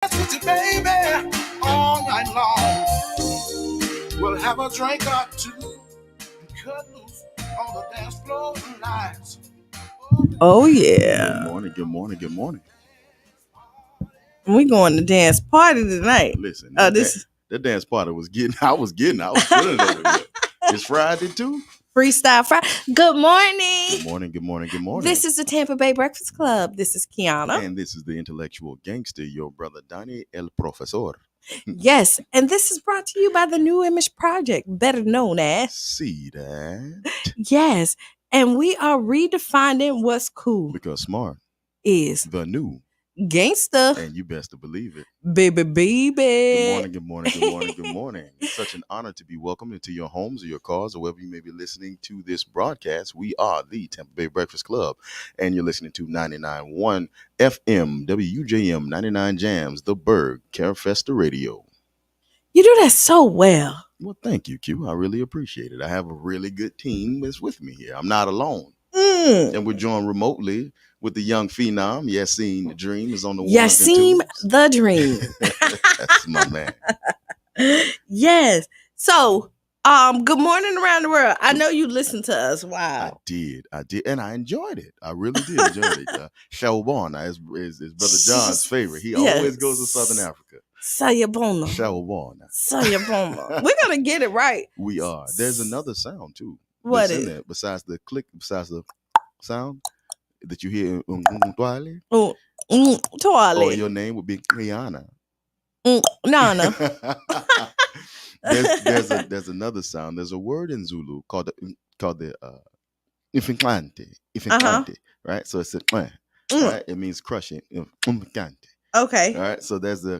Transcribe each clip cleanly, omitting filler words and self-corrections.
with you, baby, all night long. We'll have a drink or two and cut loose on the dance floor tonight. Oh yeah, Good morning, good morning, good morning. we going to dance party tonight. Listen, This that dance party was I was feeling it over here. It's Friday too. Freestyle Friday. Good morning. Good morning, good morning, good morning. This is the Tampa Bay Breakfast Club. This is Qiana. And this is the intellectual gangster, your brother Donnie El Profesor. Yes, and this is brought to you by the New Image Project, better known as See that? Yes, and we are redefining what's cool Because smart is the new gangster, and you best to believe it. baby. Good morning, good morning, good morning, good morning. It's such an honor to be welcomed into your homes or your cars or wherever you may be listening to this broadcast. We are the Tampa Bay Breakfast Club, and you're listening to 99.1 FM, WJM 99 Jams, The Berg, Carefesta Radio. You do that so well. Well, thank you, Q. I really appreciate it. I have a really good team that's with me here. I'm not alone. And we're joined remotely with the young phenom. Yassine the Dream is on the Yassine the Dream. That's my man. Yes. So, good morning around the world. I know you listen to us. Wow. I did. And I enjoyed it. I really did enjoy it. Shawbona is Brother John's favorite. He always goes to Southern Africa. Sayabona. Shawbona. Sayabona. We're going to get it right. We are. There's another sound, too. What is it? Besides the click, besides the sound that you hear Twale. Twale. Or your name would be Qiana. Nana. there's another sound. There's a word in Zulu called the Ifinkante. Right? So it's a right? It means crushing. Okay. All right. So there's a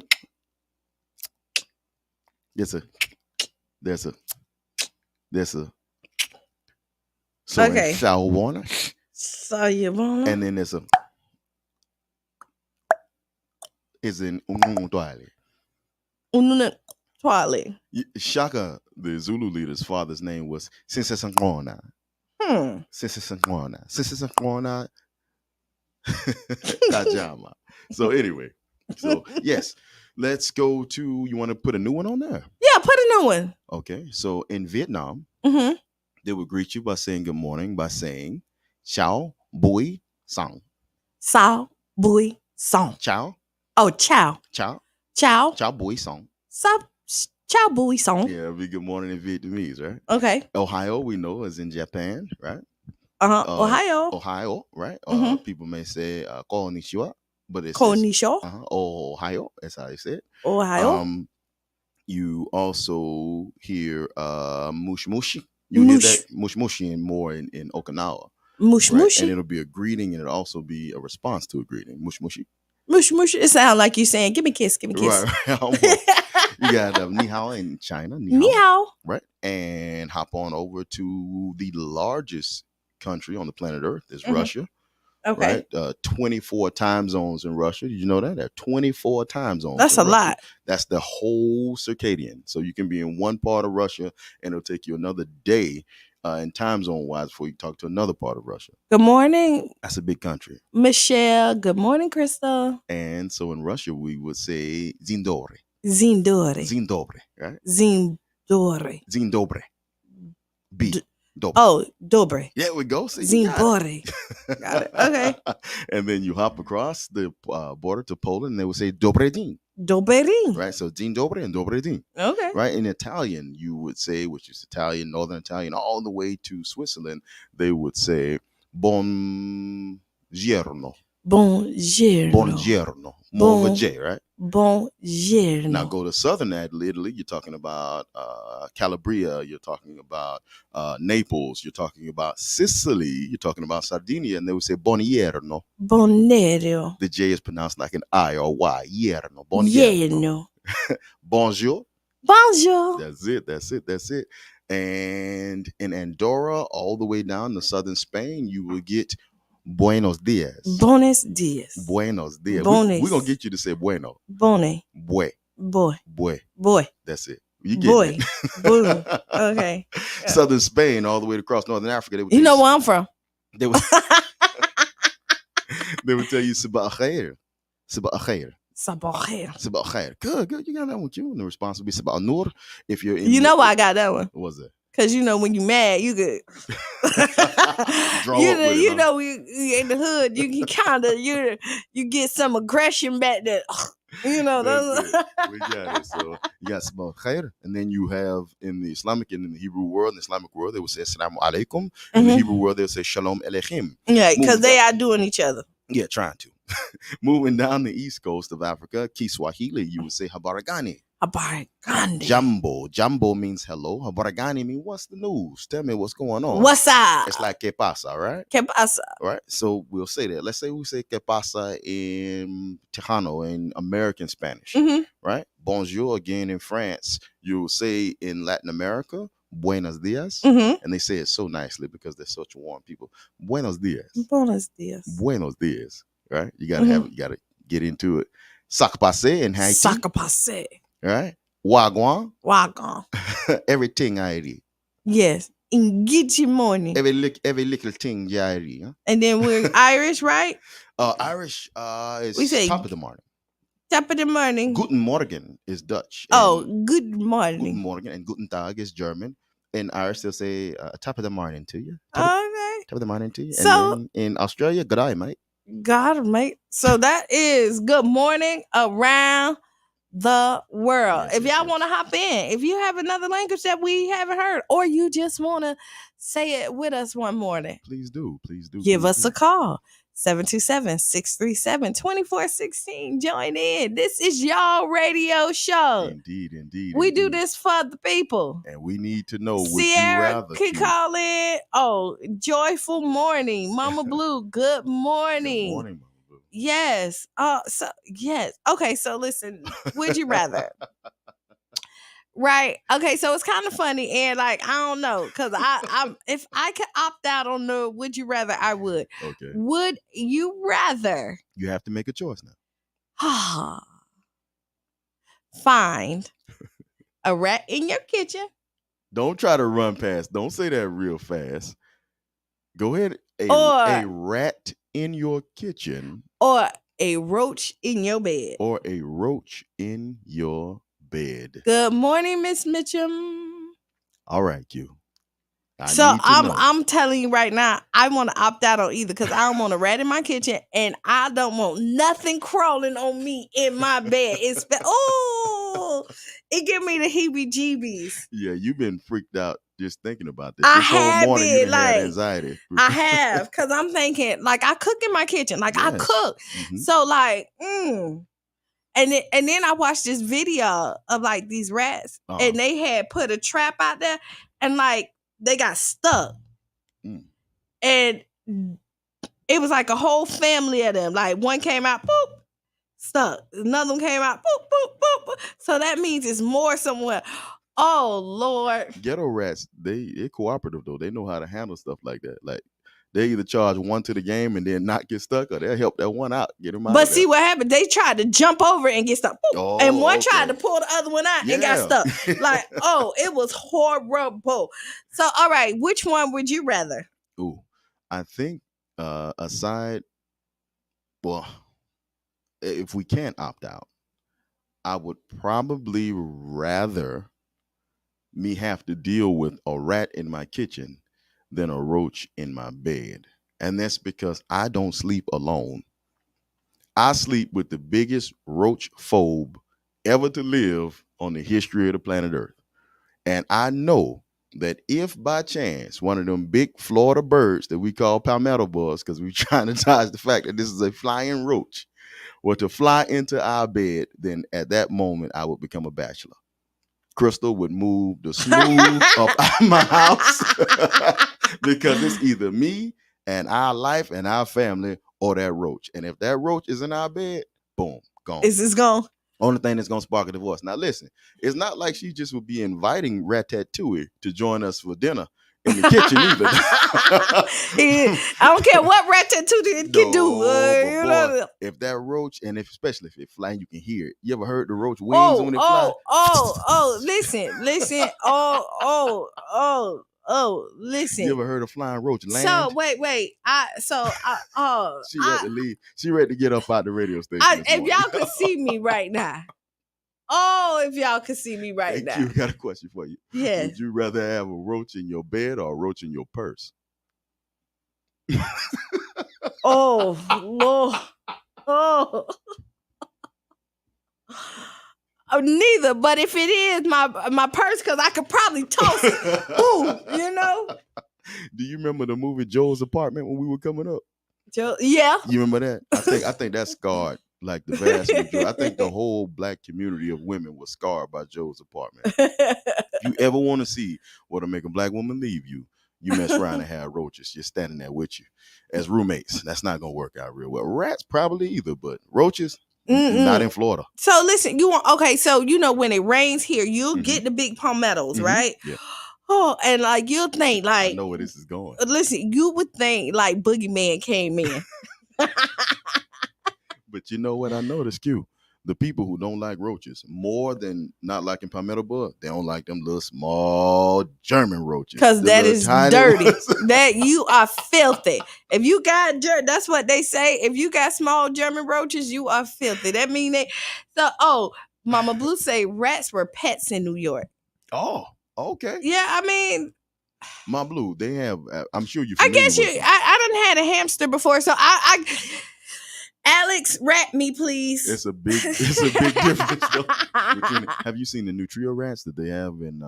so okay. Shawbona. Sayabona. And then there's is in Twale. Twale. Shaka, the Zulu leader's father's name was Sinsesangona. Sinsesangona. Tajama. So anyway, yes, let's go to. You want to put a new one on there? Yeah, put a new one. Okay, so in Vietnam, they would greet you by saying good morning by saying "Chao Bui Song." Sao Bui Song. Ciao. Oh, ciao. Ciao. Ciao. Ciao Bui Song. Ciao Bui Song. Yeah, it'll be good morning in Vietnamese, right? Okay. Ohio, we know, is in Japan, right? Ohio, right? People may say konnichiwa, but it's konnichiwa. Ohio, that's how they say it. Ohio. You also hear mush mushi. You hear that mush mushi more in Okinawa. Mush right? mushi. And it'll be a greeting, and it'll also be a response to a greeting. Mush mushi. Mush mush. It sounds like you saying, "Give me a kiss, give me a kiss." Right. You got ni hao in China. Ni hao. Right. And hop on over to the largest country on the planet Earth is Russia. Okay. Right? 24 time zones in Russia. Did you know that? There are 24 time zones. That's a lot. That's the whole circadian. So you can be in one part of Russia and it'll take you another day in time zone wise before you talk to another part of Russia. Good morning. That's a big country. Michelle. Good morning, Crystal. And so in Russia, we would say Dzień dobry. Dzień dobry. Dzień dobry, right? Dzień dobry. Dzień dobry. B. Dobry. Oh, dobry. Yeah, we go. See, Dzień dobry. Got it. Okay. And then you hop across the border to Poland, and they would say dobry dzień. Dobry dzień. Right. So dzień dobry and dobry dzień. Okay. Right. In Italian, you would say, which is Italian, Northern Italian, all the way to Switzerland, they would say buongiorno. Buongiorno. Buongiorno. More of a J, right? Buongiorno. Now go to Southern Italy, you're talking about Calabria, you're talking about Naples, you're talking about Sicily, you're talking about Sardinia, and they would say buongiorno. Buongiorno. The J is pronounced like an I or Y. Yerno. Buongiorno. Bonjour. Bonjour. That's it. And in Andorra, all the way down to southern Spain, you will get Buenos dias. Buenos dias. Buenos dias. Buenos. We're going to get you to say bueno. Bone. Bue. Boy. Bue. Boy. That's it. You get Boy. it. Boom. Okay. Yeah. Southern Spain, all the way across Northern Africa. They would You know where I'm from. They would tell you Sabah Khair. Sabah Khair. Sabah khair. Sabah khair. Good. You got that one with you. And the response would be Sabah nur. If you're in You know why I got that one? What was it? Because you know when you mad, you could Draw up with it, you huh? know you in the hood, you kind of you get some aggression back there. You know, That's it. We got it. So you got Sabah khair, and then you have in the Islamic and in the Hebrew world, in the Islamic world, they would say Assalamu alaikum. In the Hebrew world, they'll say Shalom aleichem. Yeah, because they are doing each other. Yeah, trying to. Moving down the east coast of Africa, Kiswahili, you would say Habaragani. Habaragani. Jambo means hello. Habaragani means what's the news? Tell me what's going on. What's up? It's like que pasa, right? Que pasa. Right? So we'll say that. Let's say we say que pasa in Tejano, in American Spanish, right? Bonjour again in France. You'll say in Latin America, buenos dias. And they say it so nicely because they're such warm people. Buenos dias. Buenos dias. Buenos dias. Right? You gotta have it, you gotta get into it. Sakapase in Haiti. Sakapase. Right? Wagwan. Wagwan. Everything I eat. Yes. In Gitchy morning. Every little thing I eat. Huh? And then we're Irish, right? Irish is we say top of the morning. Top of the morning. Guten Morgen is Dutch. Oh, good morning. Guten Morgen and Guten Tag is German. In Irish, they'll say top of the morning to you. Okay. Top of the morning to you. So, and then in Australia, good eye, mate. God, mate. So that is good morning around the world. Yes, if y'all want to hop in, if you have another language that we haven't heard, or you just want to say it with us one morning, please do. Give us a call. 727-637-2416. Join in. This is y'all radio show. Indeed. We do this for the people. And we need to know, would Sierra you rather can call in. Oh, joyful morning. Mama Blue, good morning. Good morning, Mama Blue. Yes. Yes. Okay, so listen, would you rather? Right. Okay, so it's kind of funny, and like I don't know, because I'm if I could opt out on the would you rather, I would. Okay. Would you rather? You have to make a choice now. Find a rat in your kitchen. Don't try to run past. Don't say that real fast. Go ahead. A rat in your kitchen. Or a roach in your bed. Or a roach in your bed. Good morning, Miss Mitchum. All right, Q. I'm telling you right now, I want to opt out on either because I don't want a rat in my kitchen and I don't want nothing crawling on me in my bed. It give me the heebie-jeebies. Yeah, you've been freaked out just thinking about this. This whole morning you had anxiety. I have, because I'm thinking, like, I cook in my kitchen. Like, I cook. So, like, And then I watched this video of, like, these rats. And they had put a trap out there. And, like, they got stuck. And it was, like, a whole family of them. Like, one came out, boop, stuck. Another one came out, boop, boop, boop, boop. So that means it's more somewhere. Oh, Lord. Ghetto rats, they're cooperative, though. They know how to handle stuff like that. Like, they either charge one to the game and then not get stuck, or they'll help that one out, get them out. But see what happened? They tried to jump over and get stuck. And one tried to pull the other one out and got stuck. Like, it was horrible. So, all right, which one would you rather? Ooh, I think if we can't opt out, I would probably rather me have to deal with a rat in my kitchen than a roach in my bed. And that's because I don't sleep alone. I sleep with the biggest roach phobe ever to live on the history of the planet Earth. And I know that if by chance one of them big Florida birds that we call palmetto bugs, because we're trying to dodge the fact that this is a flying roach, were to fly into our bed, then at that moment I would become a bachelor. Crystal would move the smooth up out my house because it's either me and our life and our family or that roach. And if that roach is in our bed, boom, gone. Is this gone? Only thing that's going to spark a divorce. Now, listen, it's not like she just would be inviting Ratatouille to join us for dinner in the kitchen either. I don't care what Ratatouille can do. If that roach, and especially if it's flying, you can hear it. You ever heard the roach wings when it flies? Listen. listen. You ever heard of flying roach land? So wait. She ready to leave. She ready to get up out the radio station. If y'all could see me right now. Oh, if y'all could see me right now. Q, got a question for you. Yeah. Would you rather have a roach in your bed or a roach in your purse? Oh, Lord. Oh. Neither, but if it is my purse, because I could probably toss it. Ooh, you know? Do you remember the movie Joe's Apartment when we were coming up? Joe, yeah. You remember that? I think that scarred like the vast majority. I think the whole black community of women was scarred by Joe's Apartment. If you ever want to see what'll make a black woman leave you, you mess around and have roaches. You're standing there with you as roommates. That's not gonna work out real well. Rats probably either, but roaches. Not in Florida. So listen, so when it rains here, you'll get the big palmettos, right? Yeah. Oh, and like you'll think like I know where this is going. Listen, you would think like Boogeyman came in. But you know what I noticed, Q? The people who don't like roaches, more than not liking palmetto bug, they don't like them little small German roaches. Because that is dirty. That you are filthy. If you got that's what they say. If you got small German roaches, you are filthy. That mean Mama Blue say rats were pets in New York. Oh, okay. Yeah, I mean, Mama Blue, they have. I'm sure you. I guess I done had a hamster before, so I Alex, rat me, please. It's a big difference. Have you seen the Nutria rats that they have in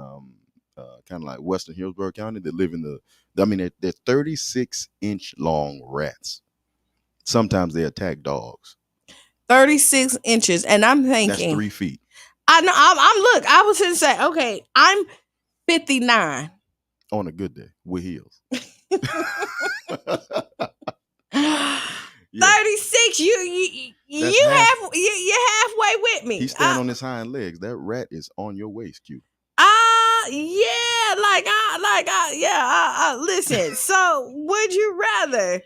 kind of like Western Hillsborough County? They live in they're 36-inch long rats. Sometimes they attack dogs. 36 inches, and I'm thinking that's 3 feet. I know. I was going to say, okay, I'm 59 on a good day with heels. 36. You're halfway with me. He's standing on his hind legs. That rat is on your waist, Q. Yeah, listen. So, would you rather?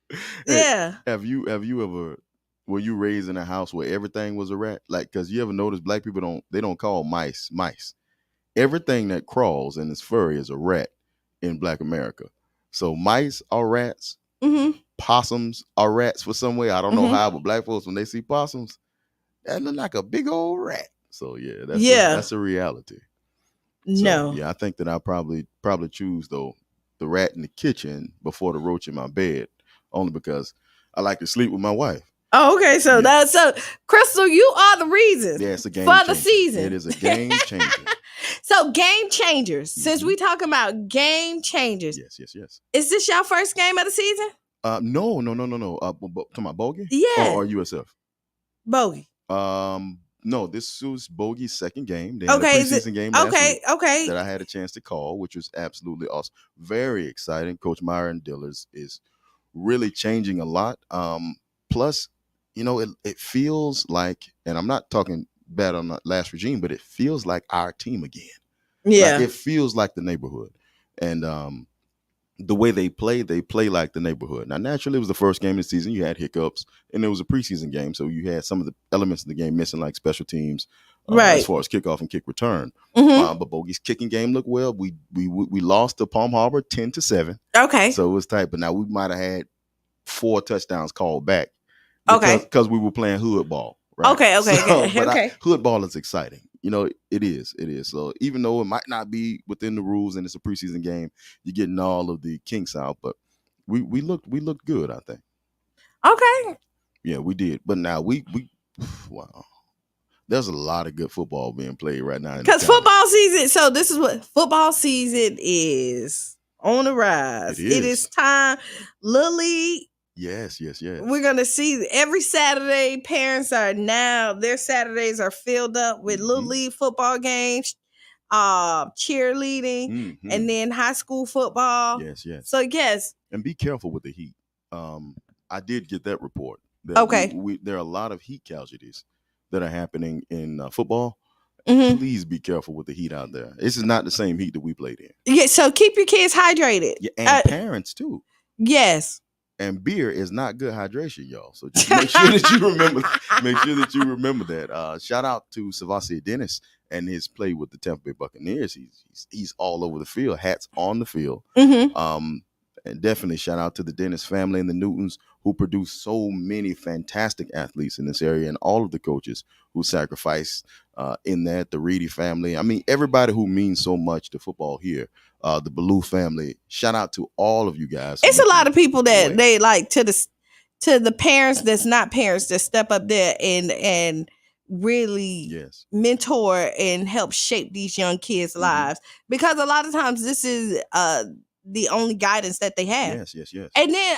Hey, yeah. Have you ever? Were you raised in a house where everything was a rat? Like, because you ever notice black people don't call mice. Everything that crawls and is furry is a rat in Black America. So mice are rats. Mm-hmm. Possums are rats for some way. I don't know how, but black folks, when they see possums, that look like a big old rat. So yeah, that's a reality. No. So, yeah, I think that I probably choose though the rat in the kitchen before the roach in my bed, only because I like to sleep with my wife. Oh, okay. So Crystal, you are the reason. Yeah, it's a game for changer. The season. It is a game changer. So game changers. Since we talking about game changers. Yes. Is this your first game of the season? No. Talking about Bogey? Yeah. Or USF? Bogey. No, this was Bogey's second game. They had a preseason game last week that I had a chance to call, which was absolutely awesome. Very exciting. Coach Myron Dillers is really changing a lot. Plus, it feels like, and I'm not talking bad on the last regime, but it feels like our team again. Yeah. Like, it feels like the neighborhood. And the way they play like the neighborhood. Now, naturally, it was the first game of the season. You had hiccups, and it was a preseason game, so you had some of the elements of the game missing, like special teams, as far as kickoff and kick return. Mm-hmm. But Bogey's kicking game looked well. We lost to Palm Harbor 10-7. Okay. So it was tight, but now we might have had 4 touchdowns called back. Because we were playing hood ball. Right? Okay. Hood ball is exciting. It is. So even though it might not be within the rules and it's a preseason game, you're getting all of the kinks out. But we looked good, I think. Okay. Yeah, we did. But now we wow. There's a lot of good football being played right now. Because football season. So this is what football season is on the rise. It is time. Little League. Yes. We're going to see every Saturday. Their Saturdays are filled up with Little League football games, cheerleading, and then high school football. Yes. So, yes. And be careful with the heat. I did get that report. That there are a lot of heat casualties that are happening in football. Mm-hmm. Please be careful with the heat out there. This is not the same heat that we played in. Yeah, so keep your kids hydrated. Yeah, and parents, too. Yes. And beer is not good hydration, y'all. So just make sure that you remember. Make sure that you remember that. Shout out to Savasi Dennis and his play with the Tampa Bay Buccaneers. He's all over the field, hats on the field. And definitely shout out to the Dennis family and the Newtons who produce so many fantastic athletes in this area, and all of the coaches who sacrifice in that. The Reedy family. I mean, everybody who means so much to football here. The Ballou family. Shout out to all of you guys. It's a lot of people that they like to the parents that's not parents that step up there and really mentor and help shape these young kids' lives, because a lot of times this is the only guidance that they have. Yes. And then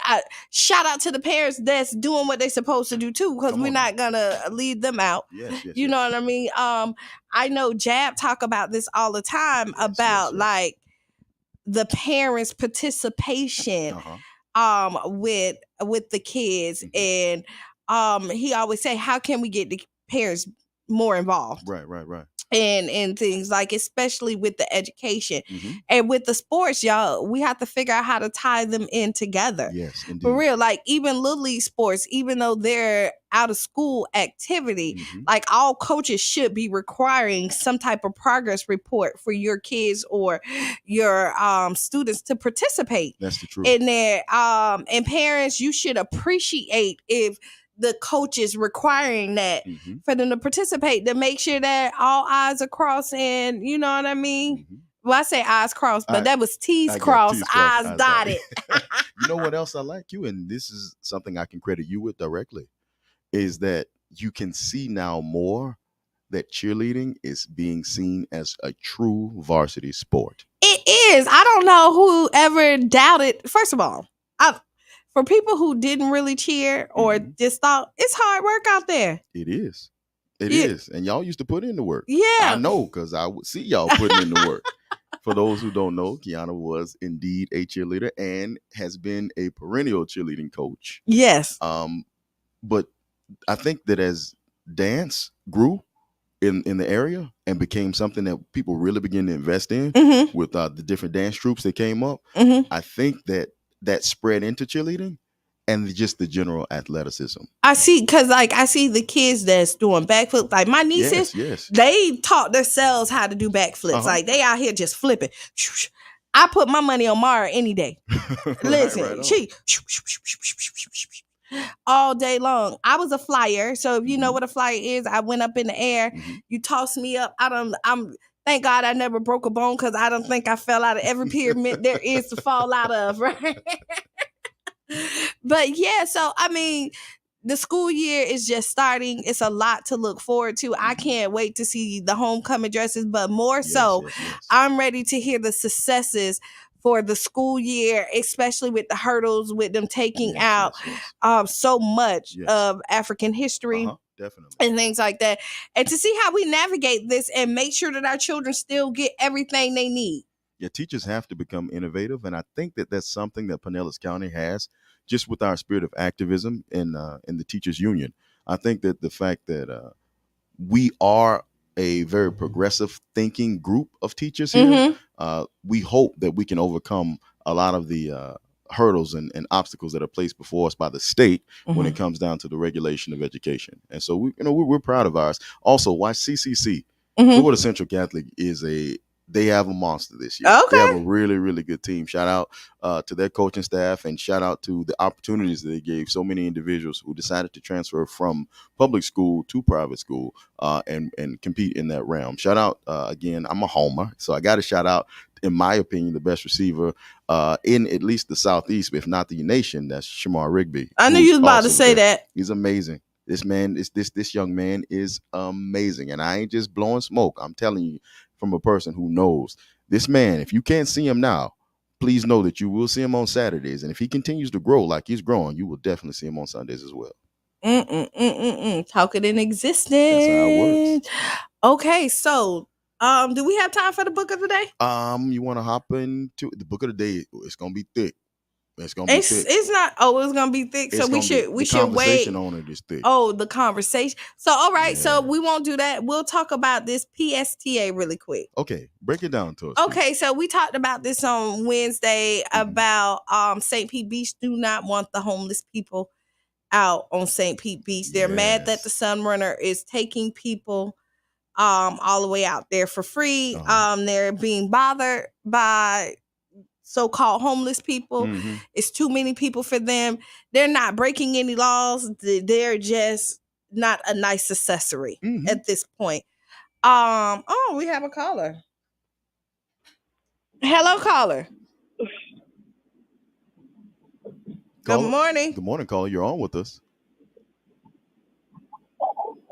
shout out to the parents that's doing what they're supposed to do too, because we're not gonna leave them out. You know what I mean? I know Jab talk about this all the time about like the parents' participation with the kids, and he always say, how can we get the parents more involved? Right. And things like, especially with the education and with the sports, y'all, we have to figure out how to tie them in together. Yes, indeed. For real. Like even Little League sports, even though they're out of school activity, like all coaches should be requiring some type of progress report for your kids or your students to participate. That's the truth. In there. And parents, you should appreciate if the coaches requiring that for them to participate, to make sure that all I's are crossed, and you know what I mean? Well, I say I's crossed, but that was T's crossed, I's dotted. You know what else I like, you, and this is something I can credit you with directly, is that you can see now more that cheerleading is being seen as a true varsity sport. It is. I don't know who ever doubted. First of all, for people who didn't really cheer or just thought, it's hard work out there. It is. It is. And y'all used to put in the work. Yeah. I know, because I would see y'all putting in the work. For those who don't know, Qiana was indeed a cheerleader and has been a perennial cheerleading coach. Yes. But I think that as dance grew in the area and became something that people really began to invest in with the different dance troupes that came up, I think that spread into cheerleading and just the general athleticism. I see, because like I see the kids that's doing backflips. Like my nieces, they taught themselves how to do backflips. Like they out here just flipping. I put my money on Mara any day. Listen, she all day long. I was a flyer, so if you know what a flyer is, I went up in the air. You toss me up. Thank God I never broke a bone, because I don't think I fell out of every pyramid there is to fall out of, right? But yeah, so I mean, the school year is just starting. It's a lot to look forward to. I can't wait to see the homecoming dresses, but more so, I'm ready to hear the successes for the school year, especially with the hurdles, with them taking out so much of African history. Definitely. And things like that. And to see how we navigate this and make sure that our children still get everything they need. Yeah, teachers have to become innovative, and I think that that's something that Pinellas County has, just with our spirit of activism in the teachers union. I think that the fact that we are a very progressive thinking group of teachers here, we hope that we can overcome a lot of the hurdles and obstacles that are placed before us by the state when it comes down to the regulation of education. And so we're proud of ours. Also, why CCC, Florida Central Catholic they have a monster this year. Okay. They have a really, really good team. Shout out to their coaching staff, and shout out to the opportunities that they gave so many individuals who decided to transfer from public school to private school and compete in that realm. Shout out, again, I'm a homer, so I got to shout out, in my opinion, the best receiver in at least the Southeast, if not the nation. That's Shamar Rigby. I knew you was about to say that. He's amazing. This man is this young man is amazing, and I ain't just blowing smoke. I'm telling you, from a person who knows this man. If you can't see him now, please know that you will see him on Saturdays, and if he continues to grow like he's growing, you will definitely see him on Sundays as well. Talking in existence. That's how it works. Okay, so do we have time for the book of the day? You want to hop into the book of the day? It's gonna be thick. It's gonna be thick. It's not. Oh, it's gonna be thick. So we should wait. Conversation on it is thick. Oh, the conversation. So all right. Yeah. So we won't do that. We'll talk about this PSTA really quick. Okay, break it down to us. Okay, please. So we talked about this on Wednesday about St. Pete Beach do not want the homeless people out on St. Pete Beach. They're mad that the Sunrunner is taking people all the way out there for free. They're being bothered by so-called homeless people. It's too many people for them. They're not breaking any laws. They're just not a nice accessory at this point. Oh, we have a caller. Hello, caller. Good morning. Good morning, caller. You're on with us.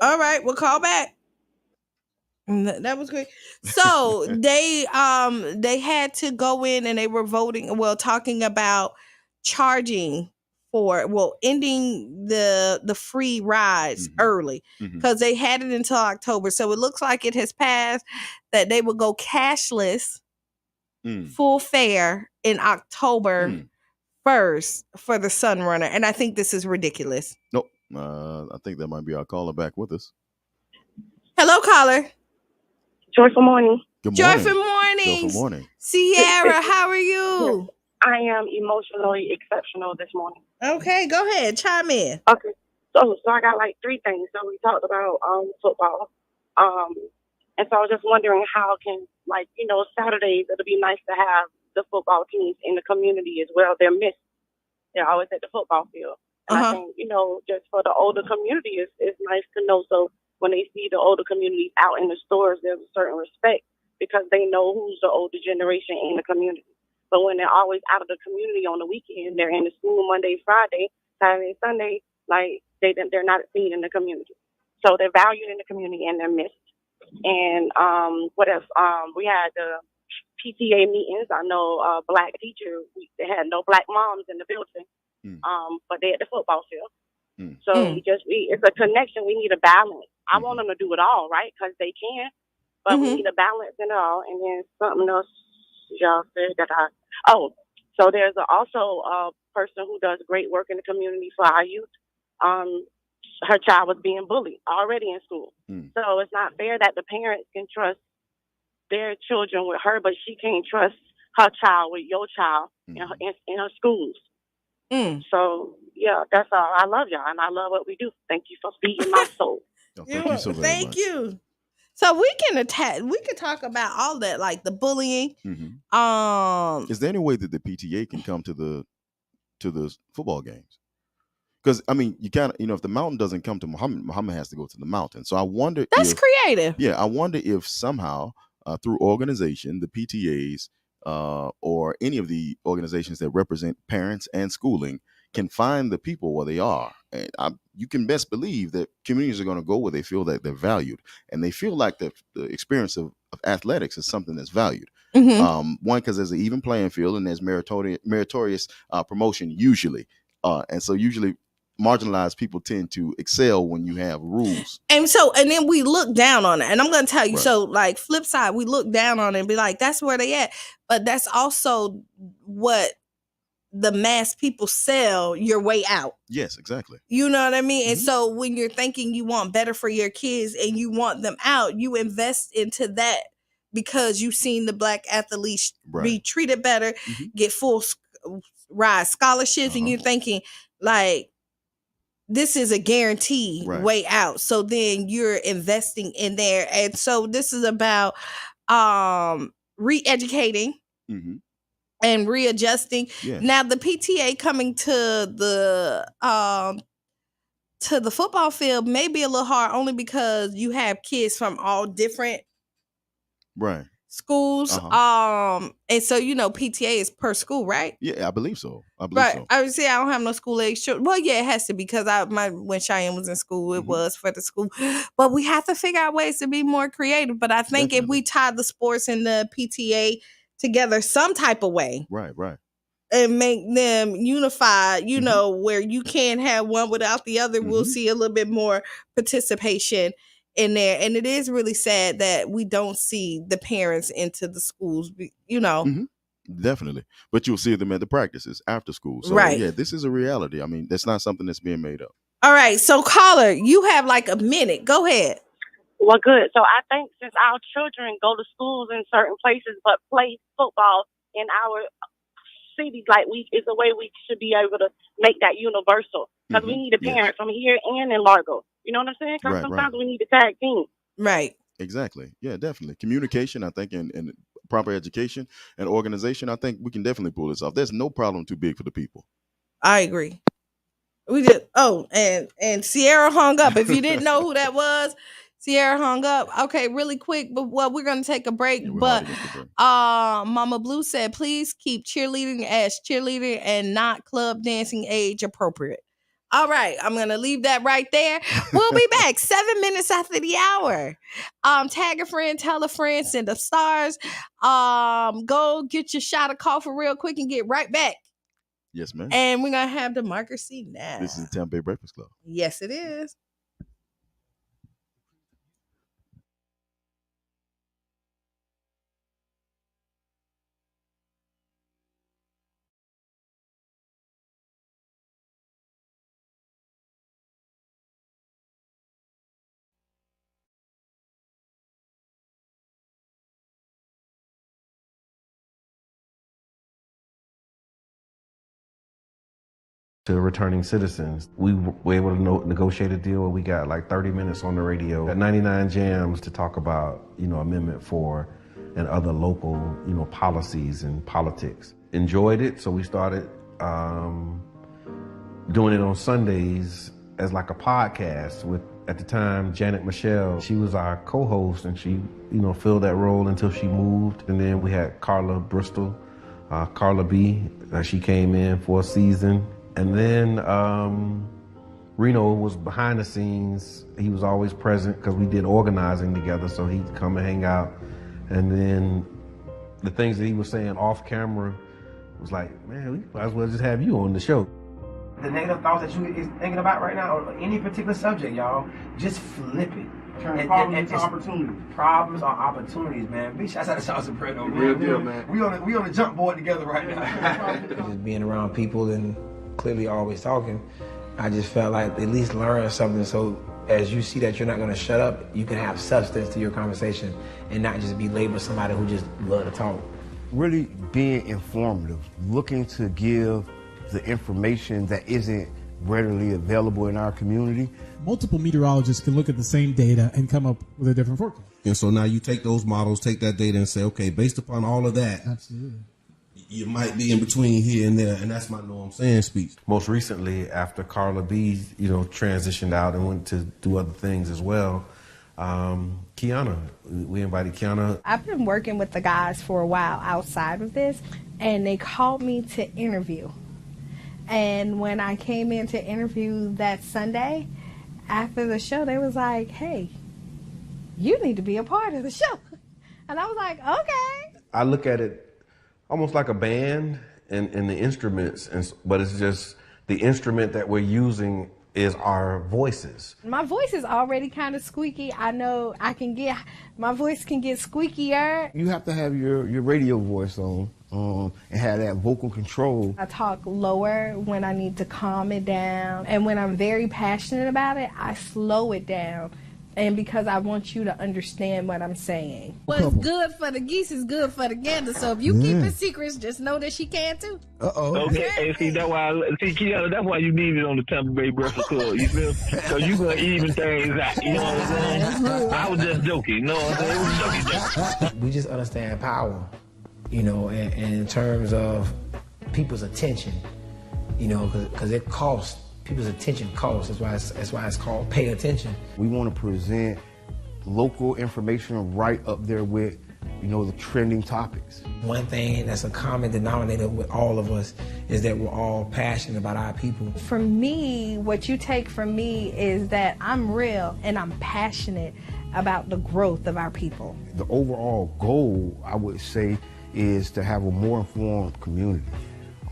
All right, we'll call back. That was great. So they had to go in and they were talking about charging for ending the free rides early because they had it until October. So it looks like it has passed that they will go cashless full fare in October 1st for the Sunrunner. And I think this is ridiculous. Nope. I think that might be our caller back with us. Hello, caller. Joyful morning. Good morning. Joyful morning. Joyful morning. Sierra, how are you? Yes, I am emotionally exceptional this morning. Okay, go ahead. Chime in. Okay. So I got like 3 things. So we talked about football. And so I was just wondering how can, Saturdays, it'll be nice to have the football teams in the community as well. They're missed. They're always at the football field. And I think, just for the older community, it's nice to know. So when they see the older communities out in the stores, there's a certain respect because they know who's the older generation in the community. But when they're always out of the community on the weekend, they're in the school Monday, Friday, Saturday, Sunday, they're not seen in the community. So they're valued in the community and they're missed. And what else? We had the PTA meetings. I know black teachers, they had no black moms in the building, but they at the football field. So it's a connection. We need a balance. I want them to do it all, right? Because they can, but we need a balance in it all. And then something else y'all said so there's also a person who does great work in the community for our youth. Her child was being bullied already in school. So it's not fair that the parents can trust their children with her, but she can't trust her child with your child in her schools. So, yeah, that's all. I love y'all, and I love what we do. Thank you for feeding my soul. Thank you so very much. Thank you. So we can talk about all that, like the bullying. Is there any way that the PTA can come to the football games? Because I mean, you kind of, if the mountain doesn't come to Muhammad has to go to the mountain. So I wonder. That's creative. Yeah, I wonder if somehow through organization, the PTAs or any of the organizations that represent parents and schooling can find the people where they are. And you can best believe that communities are going to go where they feel that they're valued and they feel like the experience of athletics is something that's valued. One, because there's an even playing field and there's meritorious promotion usually. And so usually marginalized people tend to excel when you have rules. And then we look down on it. And I'm going to tell you, so like flip side, we look down on it and be like, that's where they at. But that's also what the mass people sell your way out. Yes, exactly. You know what I mean? And so when you're thinking you want better for your kids and you want them out, you invest into that because you've seen the black athletes be treated better, get full ride scholarships, and you're thinking like, this is a guaranteed way out. So then you're investing in there. And so this is about re-educating and readjusting. Yes. Now the PTA coming to the football field may be a little hard only because you have kids from all different schools. And so PTA is per school, right? Yeah, I believe so. So. I would say I don't have no school age children. Well, yeah, it has to be because when Cheyenne was in school, it was for the school. But we have to figure out ways to be more creative. But I think if we tie the sports and the PTA together some type of way, right, and make them unified, where you can't have one without the other, we'll see a little bit more participation in there. And it is really sad that we don't see the parents into the schools, Definitely. But you'll see them at the practices after school. So yeah, this is a reality. I mean, that's not something that's being made up. All right. So caller, you have like a minute. Go ahead. Well, good. So I think since our children go to schools in certain places but play football in our cities, like it's a way we should be able to make that universal. Because we need a parent from here and in Largo. You know what I'm saying? Because sometimes we need a tag team. Right. Exactly. Yeah, definitely. Communication, I think, and proper education and organization, I think we can definitely pull this off. There's no problem too big for the people. I agree. We did. Oh, and Sierra hung up. If you didn't know who that was, Sierra hung up. Okay, really quick, but we're gonna take a break. Mama Blue said, please keep cheerleading as cheerleading and not club dancing age appropriate. All right, I'm gonna leave that right there. We'll be back 7 minutes after the hour. Tag a friend, tell a friend, send up stars. Go get your shot of coffee real quick and get right back. Yes, ma'am. And we're gonna have democracy now. This is the Tampa Bay Breakfast Club. Yes, it is. To returning citizens. We were able to negotiate a deal where we got like 30 minutes on the radio at 99 Jams to talk about, Amendment 4 and other local, policies and politics. Enjoyed it, so we started doing it on Sundays as like a podcast with, at the time, Janet Michelle. She was our co-host and she, filled that role until she moved. And then we had Carla Bristol, Carla B. She came in for a season. And then Reno was behind the scenes. He was always present because we did organizing together, so he'd come and hang out. And then the things that he was saying off camera was like, man, we might as well just have you on the show. The negative thoughts that you is thinking about right now, or any particular subject, y'all, just flip it. Turn problems into opportunities. Problems are opportunities, man. Big shouts out to Sauce and Predo, man. Real deal, man. We on the jump board together right now. Just being around people and clearly always talking, I just felt like at least learn something, so as you see that you're not going to shut up, you can have substance to your conversation and not just be labeled somebody who just love to talk. Really being informative, looking to give the information that isn't readily available in our community. Multiple meteorologists can look at the same data and come up with a different forecast. And so now you take those models, take that data and say, okay, based upon all of that, absolutely, you might be in between here and there, and that's my know what I'm saying speech. Most recently, after Carla B, transitioned out and went to do other things as well, Qiana, we invited Qiana. I've been working with the guys for a while outside of this, and they called me to interview. And when I came in to interview that Sunday, after the show, they was like, hey, you need to be a part of the show. And I was like, okay. I look at it almost like a band and the instruments, but it's just the instrument that we're using is our voices. My voice is already kind of squeaky. I know my voice can get squeakier. You have to have your radio voice on and have that vocal control. I talk lower when I need to calm it down. And when I'm very passionate about it, I slow it down. And because I want you to understand what I'm saying. What's good for the geese is good for the gander. So if you keep it secrets, just know that she can too. Okay, and see that's why Qiana, that's why you need it on the Tampa Bay Breakfast Club. You feel? So you gonna even things out. You know what I'm saying? I was just joking. You know what I'm saying? We just understand power, and in terms of people's attention, because it costs. People's attention costs. That's why it's called pay attention. We want to present local information right up there with, the trending topics. One thing that's a common denominator with all of us is that we're all passionate about our people. For me, what you take from me is that I'm real and I'm passionate about the growth of our people. The overall goal, I would say, is to have a more informed community.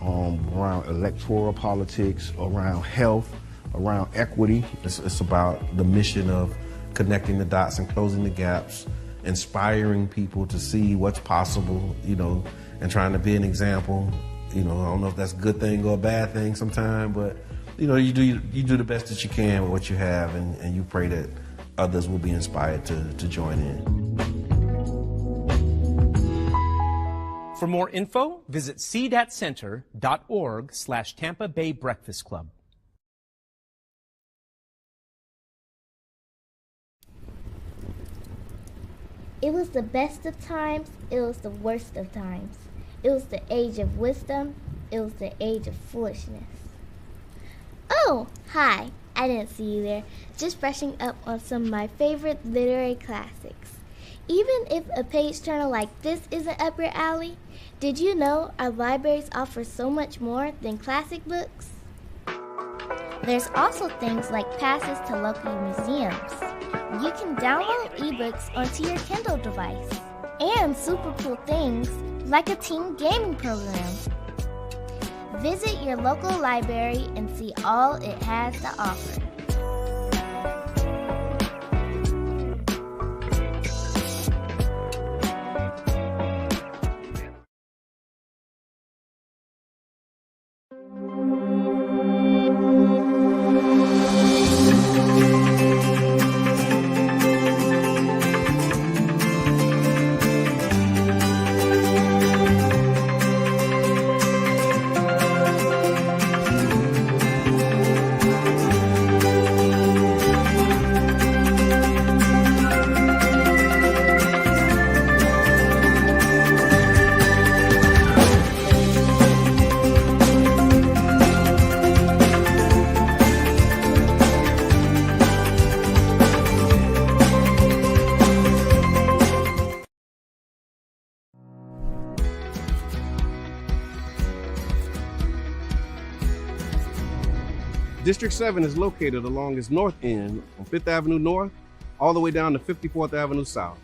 Around electoral politics, around health, around equity. It's about the mission of connecting the dots and closing the gaps, inspiring people to see what's possible, and trying to be an example. I don't know if that's a good thing or a bad thing sometimes, but you do the best that you can with what you have, and you pray that others will be inspired to join in. For more info, visit cdatcenter.org/Tampa Bay Breakfast Club. It was the best of times, it was the worst of times. It was the age of wisdom, it was the age of foolishness. Oh, hi, I didn't see you there. Just brushing up on some of my favorite literary classics. Even if a page turner like this isn't up your alley, did you know our libraries offer so much more than classic books? There's also things like passes to local museums. You can download ebooks onto your Kindle device. And super cool things like a teen gaming program. Visit your local library and see all it has to offer. District 7 is located along its north end on 5th Avenue North, all the way down to 54th Avenue South.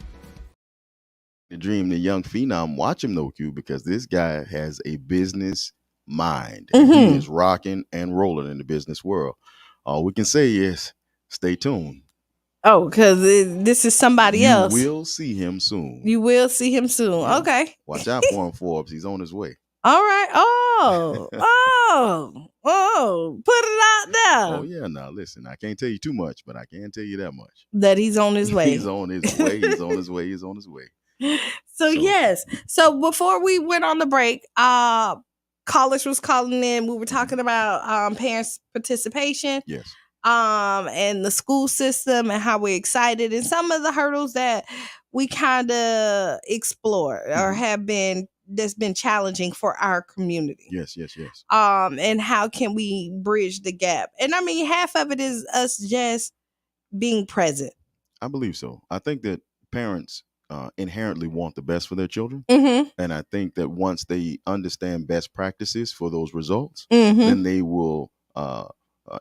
The dream, the young phenom, watch him though, Q, because this guy has a business mind. Mm-hmm. He is rocking and rolling in the business world. All we can say is stay tuned. Oh, because this is somebody else. You will see him soon. You will see him soon. Yeah. Okay. Watch out for him, Forbes. He's on his way. All right. Oh, put it out there. Oh, yeah. Now, listen, I can't tell you too much, but I can tell you that much. That he's on his way. He's on his way. He's on his way. He's on his way. So yes. So before we went on the break, callers was calling in. We were talking about parents' participation. Yes. And the school system and how we're excited and some of the hurdles that we kind of explore or have been that's been challenging for our community. Yes. And how can we bridge the gap? And I mean, half of it is us just being present. I believe so. I think that parents inherently want the best for their children. Mm-hmm. And I think that once they understand best practices for those results, mm-hmm. then they will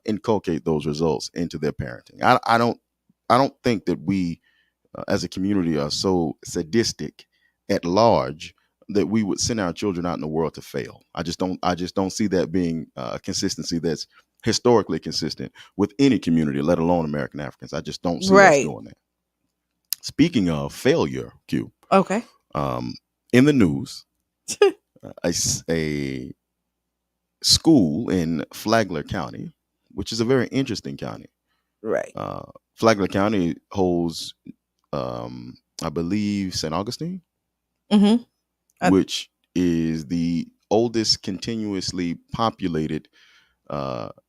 inculcate those results into their parenting. I don't think that we as a community are so sadistic at large that we would send our children out in the world to fail. I just don't see that being a consistency that's historically consistent with any community, let alone American Africans. I just don't see us doing that. Speaking of failure, Q. Okay. In the news, a school in Flagler County, which is a very interesting county. Right. Flagler County holds, I believe, St. Augustine, which is the oldest continuously populated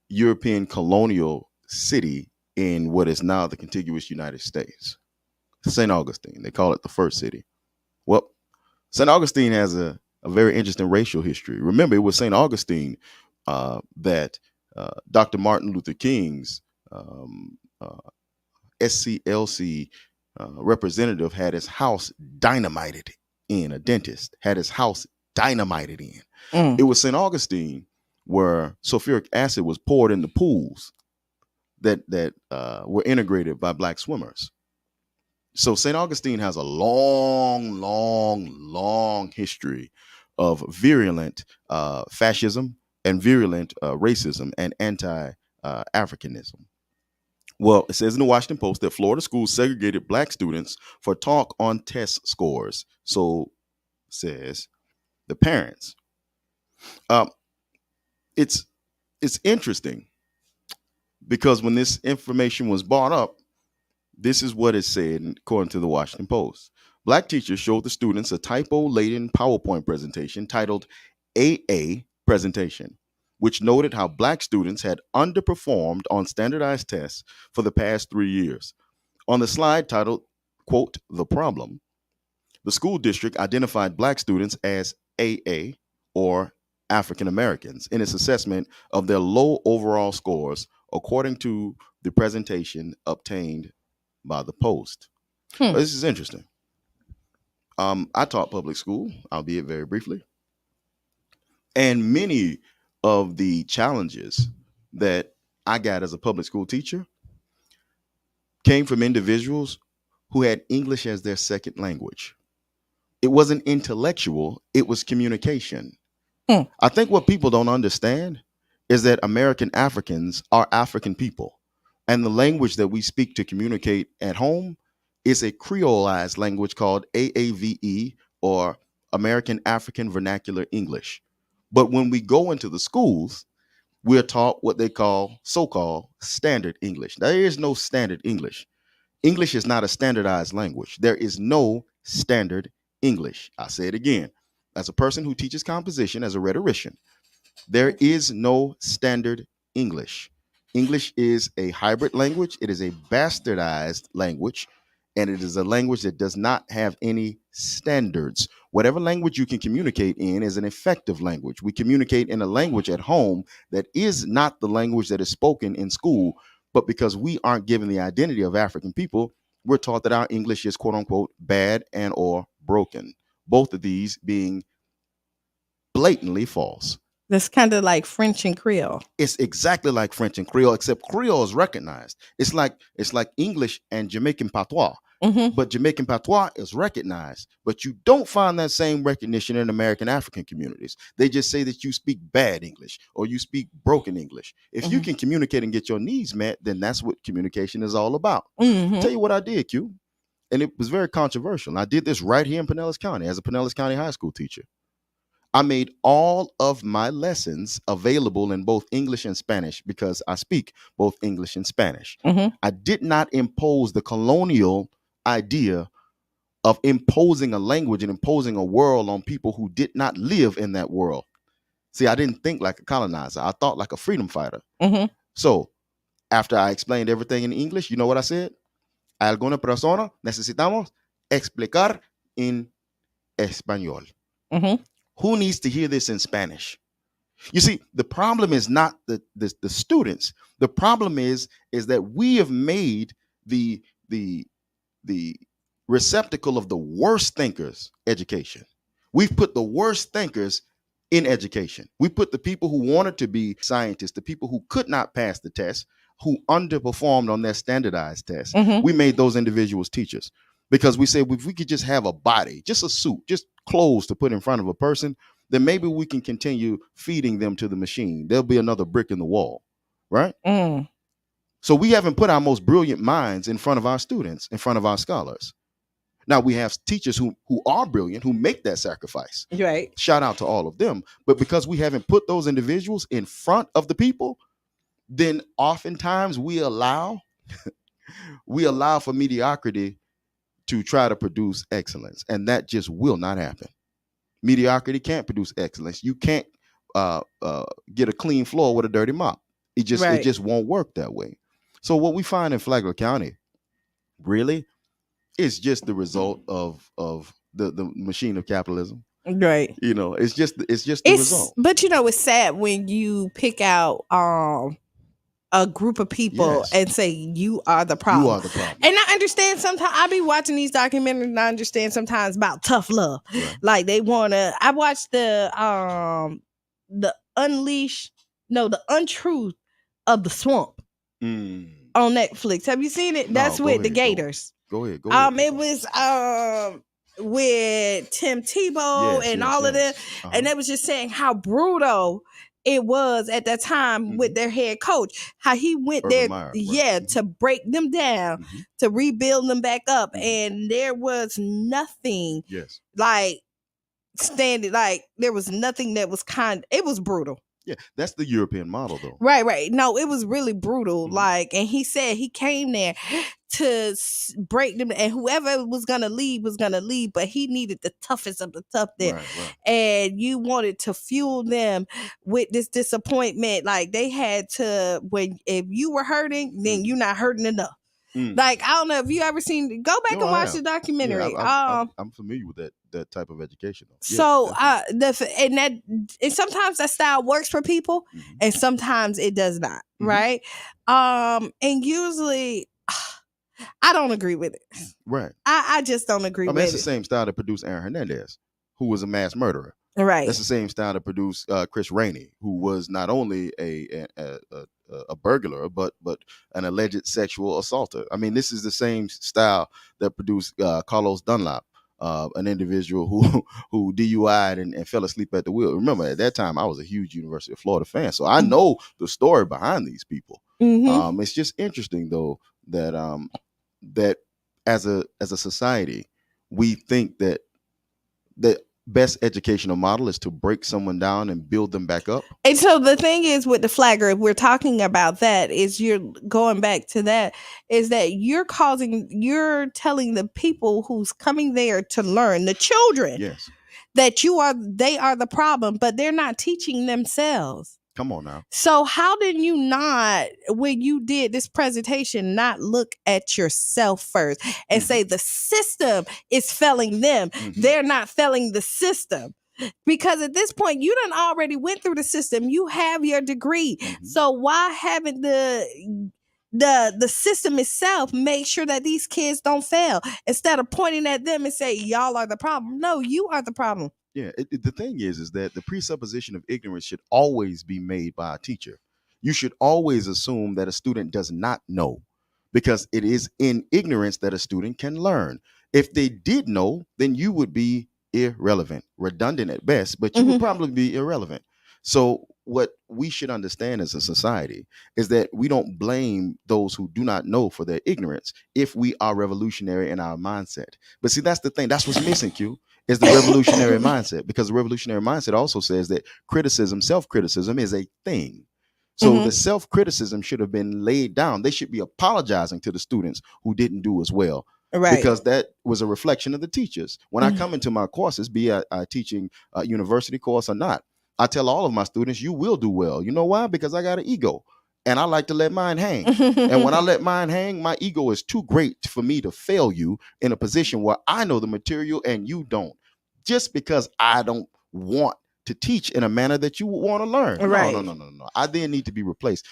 European colonial city in what is now the contiguous United States. St. Augustine, they call it the first city. Well, St. Augustine has a very interesting racial history. Remember, it was St. Augustine that Dr. Martin Luther King's SCLC representative had his house dynamited in. A dentist had his house dynamited in. It was St. Augustine where sulfuric acid was poured in the pools that were integrated by black swimmers. So St. Augustine has a long history of virulent fascism and virulent racism and anti-Africanism. Well, it says in the Washington Post that Florida schools segregated black students for talk on test scores. So says the parents. It's interesting because when this information was brought up, this is what it said according to the Washington Post. Black teachers showed the students a typo-laden PowerPoint presentation titled AA Presentation, which noted how black students had underperformed on standardized tests for the past 3 years. On the slide titled, quote, "The Problem," the school district identified black students as AA, or African Americans, in its assessment of their low overall scores, according to the presentation obtained by the Post. This is interesting. I taught public school, albeit very briefly. And many of the challenges that I got as a public school teacher came from individuals who had English as their second language. It wasn't intellectual, it was communication. I think what people don't understand is that American Africans are African people. And the language that we speak to communicate at home is a Creolized language called AAVE, or American African Vernacular English. But when we go into the schools, we're taught what they call so-called standard English. There is no standard English. English is not a standardized language. There is no standard English. I say it again. As a person who teaches composition, as a rhetorician, there is no standard English. English is a hybrid language. It is a bastardized language, and it is a language that does not have any standards. Whatever language you can communicate in is an effective language. We communicate in a language at home that is not the language that is spoken in school, but because we aren't given the identity of African people, we're taught that our English is quote unquote bad and or broken. Both of these being blatantly false. That's kind of like French and Creole. It's exactly like French and Creole, except Creole is recognized. It's like English and Jamaican patois. But Jamaican patois is recognized. But you don't find that same recognition in American African communities. They just say that you speak bad English or you speak broken English. If you can communicate and get your needs met, then that's what communication is all about. I'll tell you what I did, Q. And it was very controversial. I did this right here in Pinellas County as a Pinellas County high school teacher. I made all of my lessons available in both English and Spanish because I speak both English and Spanish. I did not impose the colonial idea of imposing a language and imposing a world on people who did not live in that world. See, I didn't think like a colonizer. I thought like a freedom fighter. So after I explained everything in English, you know what I said? Alguna persona necesitamos explicar en español. Who needs to hear this in Spanish? You see, the problem is not the students. The problem is that we have made the receptacle of the worst thinkers education. We've put the worst thinkers in education. We put the people who wanted to be scientists, the people who could not pass the test, who underperformed on their standardized tests. We made those individuals teachers because we said if we could just have a body, just a suit, just clothes to put in front of a person, then maybe we can continue feeding them to the machine. There'll be another brick in the wall, right? So we haven't put our most brilliant minds in front of our students, in front of our scholars. Now we have teachers who are brilliant, who make that sacrifice. Right. Shout out to all of them. But because we haven't put those individuals in front of the people, then oftentimes we allow for mediocrity to try to produce excellence. And that just will not happen. Mediocrity can't produce excellence. You can't get a clean floor with a dirty mop. It just won't work that way. So what we find in Flagler County really is just the result of the machine of capitalism. Right. You know, it's just the result. But you know, it's sad when you pick out a group of people and say you are the problem. You are the problem. And I understand sometimes I be watching these documentaries and I understand sometimes about tough love. Right. Like they wanna I watched the Untruth of the Swamp on Netflix. Have you seen it? That's with the Gators. Go ahead. It was with Tim Tebow and all of them. And they was just saying how brutal it was at that time with their head coach, how he went there, to break them down, to rebuild them back up. And there was nothing like standing, like there was nothing that was it was brutal. Yeah, that's the European model, though. Right. No, it was really brutal. Like, and he said he came there to break them, and whoever was gonna leave, but he needed the toughest of the tough there. Right. And you wanted to fuel them with this disappointment. Like they had to, if you were hurting, then you're not hurting enough. Like, I don't know if you ever seen, go back and watch the documentary. Yeah, I'm familiar with that type of education. So and sometimes that style works for people and sometimes it does not, right? And usually I don't agree with it. Right. I just don't agree with it. That's the same style that produced Aaron Hernandez, who was a mass murderer. Right. That's the same style that produced Chris Rainey, who was not only a burglar, but an alleged sexual assaulter. I mean, this is the same style that produced Carlos Dunlap, an individual who DUI'd and fell asleep at the wheel. Remember, at that time, I was a huge University of Florida fan, so I know the story behind these people. It's just interesting, though, that that as a society, we think that best educational model is to break someone down and build them back up. And so the thing is with the flagger, if we're talking about that, is you're going back to that, is that you're telling the people who's coming there to learn, the children, that they are the problem, but they're not teaching themselves. Come on now. So how did you not, when you did this presentation, not look at yourself first and say the system is failing them? They're not failing the system. Because at this point, you done already went through the system. You have your degree. So why haven't the system itself make sure that these kids don't fail instead of pointing at them and say, y'all are the problem? No, you are the problem. Yeah, the thing is that the presupposition of ignorance should always be made by a teacher. You should always assume that a student does not know, because it is in ignorance that a student can learn. If they did know, then you would be irrelevant, redundant at best, but you would probably be irrelevant. So what we should understand as a society is that we don't blame those who do not know for their ignorance if we are revolutionary in our mindset. But see, that's the thing. That's what's missing, Q. Is the revolutionary mindset, because the revolutionary mindset also says that self-criticism is a thing. So the self-criticism should have been laid down. They should be apologizing to the students who didn't do as well. Right. Because that was a reflection of the teachers. When I come into my courses, be I teaching a university course or not, I tell all of my students, you will do well. You know why? Because I got an ego. And I like to let mine hang. And when I let mine hang, my ego is too great for me to fail you in a position where I know the material and you don't. Just because I don't want to teach in a manner that you want to learn. Right. No. I then need to be replaced.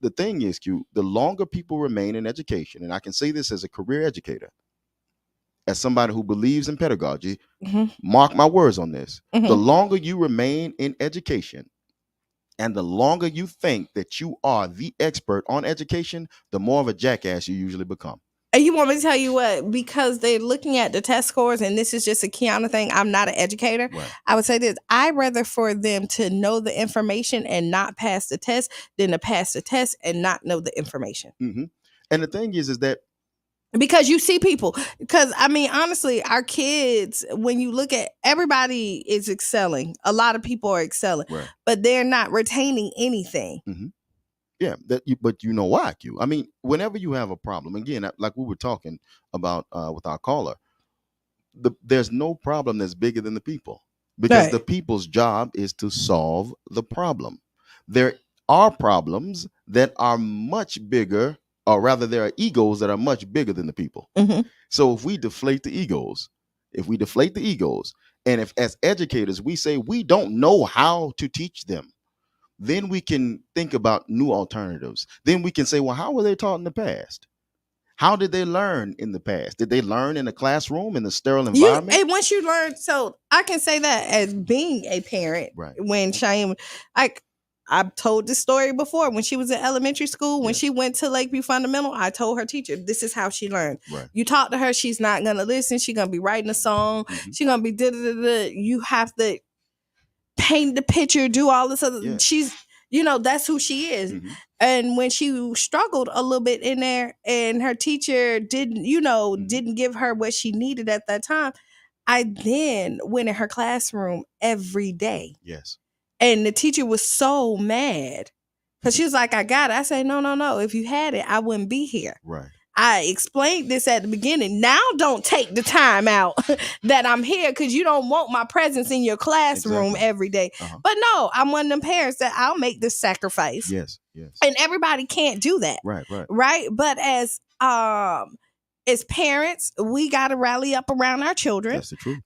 The thing is, Q, the longer people remain in education, and I can say this as a career educator, as somebody who believes in pedagogy, mark my words on this. The longer you remain in education, and the longer you think that you are the expert on education, the more of a jackass you usually become. And you want me to tell you what? Because they're looking at the test scores, and this is just a Qiana thing. I'm not an educator. Right. I would say this. I'd rather for them to know the information and not pass the test than to pass the test and not know the information. And the thing is that because you see people, because I mean, honestly, our kids, when you look at, everybody is excelling. A lot of people are excelling, but they're not retaining anything. Yeah, but you know why, Q? I mean, whenever you have a problem, again, like we were talking about with our caller, there's no problem that's bigger than the people, because the people's job is to solve the problem. There are problems that are much bigger, or rather there are egos that are much bigger than the people. So if we deflate the egos, and if as educators we say we don't know how to teach them, then we can think about new alternatives. Then we can say, well, how were they taught in the past? How did they learn in the past? Did they learn in a classroom in a sterile environment? And once you learn, so I can say that as being a parent, when Qiana, I've told this story before, when she was in elementary school, when she went to Lakeview Fundamental, I told her teacher, this is how she learned. You talk to her, she's not going to listen. She's going to be writing a song. She's going to be da-da-da-da. You have to paint the picture, do all this other, she's, that's who she is. And when she struggled a little bit in there and her teacher didn't give her what she needed at that time, I then went in her classroom every day. Yes. And the teacher was so mad because she was like, I got it. I said, no. If you had it, I wouldn't be here. Right. I explained this at the beginning. Now don't take the time out that I'm here because you don't want my presence in your classroom every day. But no, I'm one of them parents that I'll make this sacrifice. Yes. And everybody can't do that. Right. But as parents, we got to rally up around our children. That's the truth.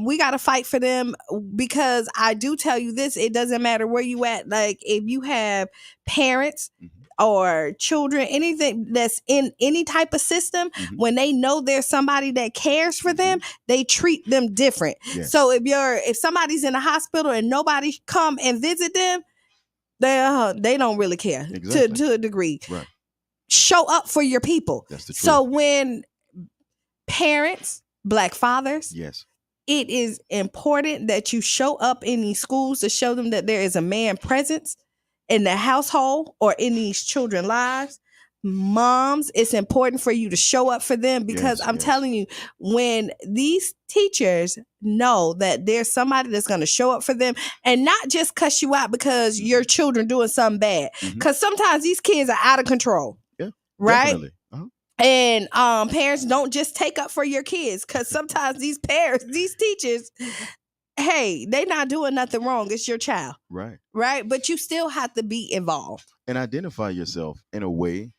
We got to fight for them because I do tell you this, it doesn't matter where you at. Like if you have parents or children, anything that's in any type of system, when they know there's somebody that cares for them, they treat them different. Yes. So if somebody's in a hospital and nobody come and visit them, they don't really care to a degree. Right. Show up for your people. That's the truth. So when parents, Black fathers, yes, it is important that you show up in these schools to show them that there is a man presence in the household or in these children's lives. Moms, it's important for you to show up for them because I'm telling you, when these teachers know that there's somebody that's going to show up for them and not just cuss you out because your children doing something bad, because sometimes these kids are out of control. Yeah, right. Definitely. And parents, don't just take up for your kids because sometimes these teachers, hey, they not doing nothing wrong. It's your child. Right. Right. But you still have to be involved. And identify yourself in a way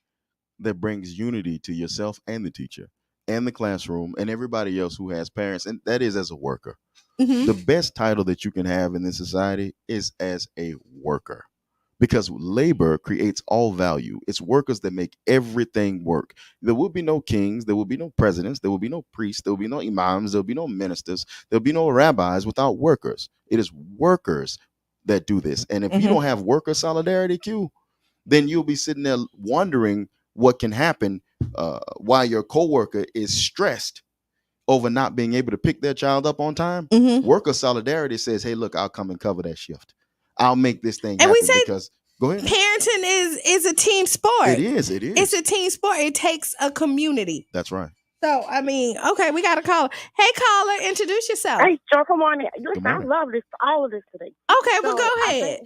that brings unity to yourself and the teacher and the classroom and everybody else who has parents. And that is as a worker. The best title that you can have in this society is as a worker. Because labor creates all value. It's workers that make everything work. There will be no kings. There will be no presidents. There will be no priests. There will be no imams. There will be no ministers. There will be no rabbis without workers. It is workers that do this. And if you don't have worker solidarity, Q, then you'll be sitting there wondering what can happen while your coworker is stressed over not being able to pick their child up on time. Worker solidarity says, hey, look, I'll come and cover that shift. I'll make this thing happen because go ahead. Parenting is a team sport. It is. It's a team sport. It takes a community. That's right. So, I mean, okay, we got a caller. Hey, caller, introduce yourself. Hey, Joe, good morning. Listen, I love all of this today. Okay, well, go ahead.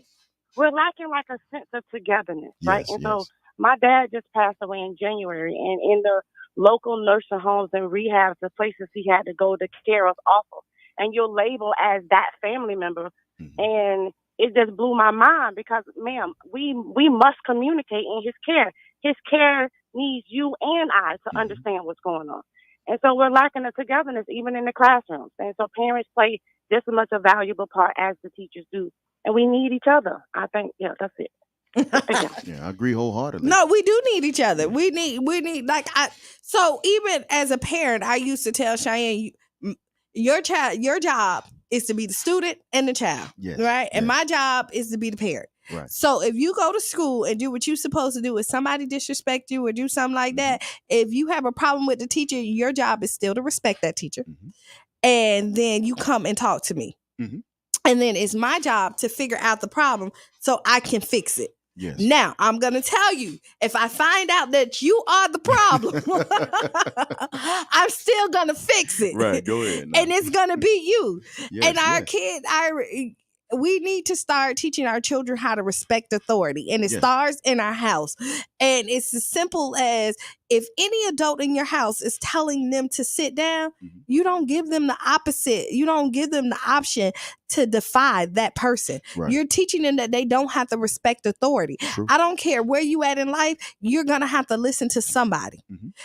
We're lacking like a sense of togetherness, right? And so my dad just passed away in January, and in the local nursing homes and rehabs, the places he had to go, the care was awful. And you're labeled as that family member. And it just blew my mind because, ma'am, we must communicate in his care. His care needs you and I to understand what's going on. And so we're lacking the togetherness even in the classrooms. And so parents play just as much a valuable part as the teachers do. And we need each other. I think, that's it. Yeah, I agree wholeheartedly. No, we do need each other. We need so even as a parent, I used to tell Cheyenne, your job is to be the student and the child, right? And my job is to be the parent. Right. So if you go to school and do what you're supposed to do, if somebody disrespect you or do something like that, if you have a problem with the teacher, your job is still to respect that teacher. And then you come and talk to me. And then it's my job to figure out the problem so I can fix it. Yes. Now, I'm going to tell you, if I find out that you are the problem, I'm still going to fix it. Right, go ahead. Now. And it's going to be you. And our kids, we need to start teaching our children how to respect authority. And it starts in our house. And it's as simple as if any adult in your house is telling them to sit down, you don't give them the opposite. You don't give them the option to defy that person. Right. You're teaching them that they don't have to respect authority. True. I don't care where you at in life, you're going to have to listen to somebody.